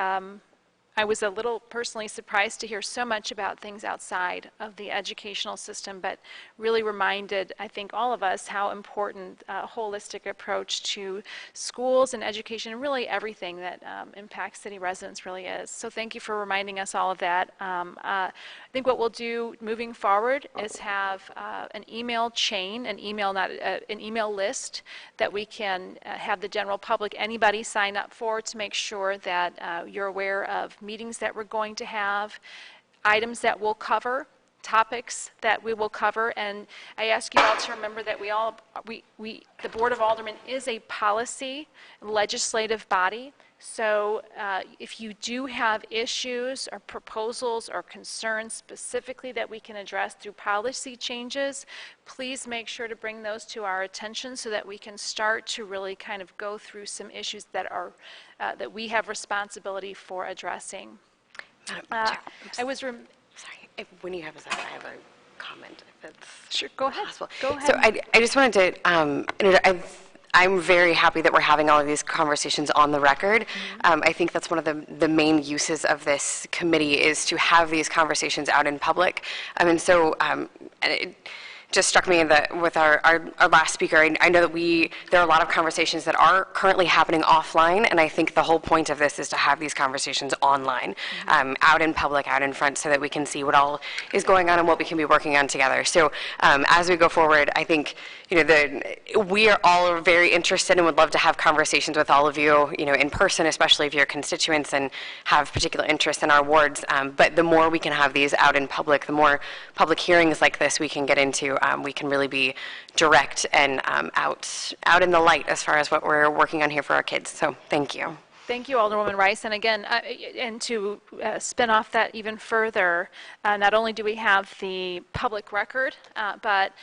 I was a little personally surprised to hear so much about things outside of the educational system, but really reminded, I think, all of us how important a holistic approach to schools and education and really everything that impacts city residents really is. So thank you for reminding us all of that. I think what we'll do moving forward is have an email chain, an email list that we can have the general public, anybody sign up for, to make sure that you're aware of meetings that we're going to have, items that we'll cover, topics that we will cover. And I ask you all to remember that the Board of Aldermen is a policy legislative body. So if you do have issues or proposals or concerns specifically that we can address through policy changes, please make sure to bring those to our attention so that we can start to really kind of go through some issues that that we have responsibility for addressing. When you have a second, I have a comment. If it's sure, go ahead. Possible. Go ahead. So I just wanted to, I'm very happy that we're having all of these conversations on the record. I think that's one of the main uses of this committee, is to have these conversations out in public. And so it just struck me with our last speaker. I know that there are a lot of conversations that are currently happening offline, and I think the whole point of this is to have these conversations online, out in public, out in front, so that we can see what all is going on and what we can be working on together. So as we go forward, I think we are all very interested and would love to have conversations with all of you, in person, especially if you're constituents and have particular interest in our wards. But the more we can have these out in public, the more public hearings like this we can get into, we can really be direct and out in the light as far as what we're working on here for our kids. So thank you. Thank you, Alderwoman Rice. And again, and to spin off that even further, not only do we have the public record, but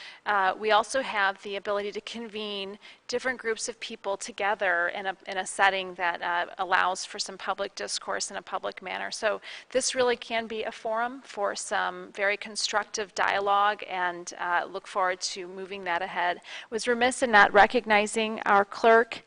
we also have the ability to convene different groups of people together in a setting that allows for some public discourse in a public manner. So this really can be a forum for some very constructive dialogue, and look forward to moving that ahead. Was remiss in not recognizing our clerk,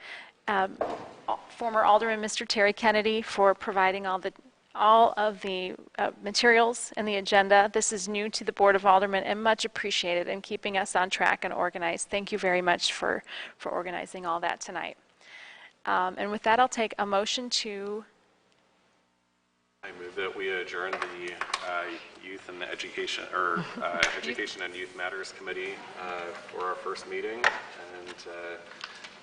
former Alderman Mr. Terry Kennedy, for providing all of the materials and the agenda. This is new to the Board of Aldermen and much appreciated in keeping us on track and organized. Thank you very much for organizing all that tonight. And with that, I'll take a motion to... I move that we adjourn the Youth and Education, or Education and Youth Matters Committee for our first meeting, and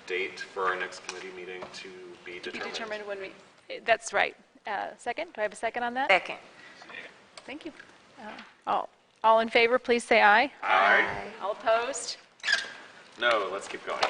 date for our next committee meeting to be determined. When we... That's right. Second? Do I have a second on that? Second. Thank you. All in favor, please say aye. Aye. All opposed? No, let's keep going.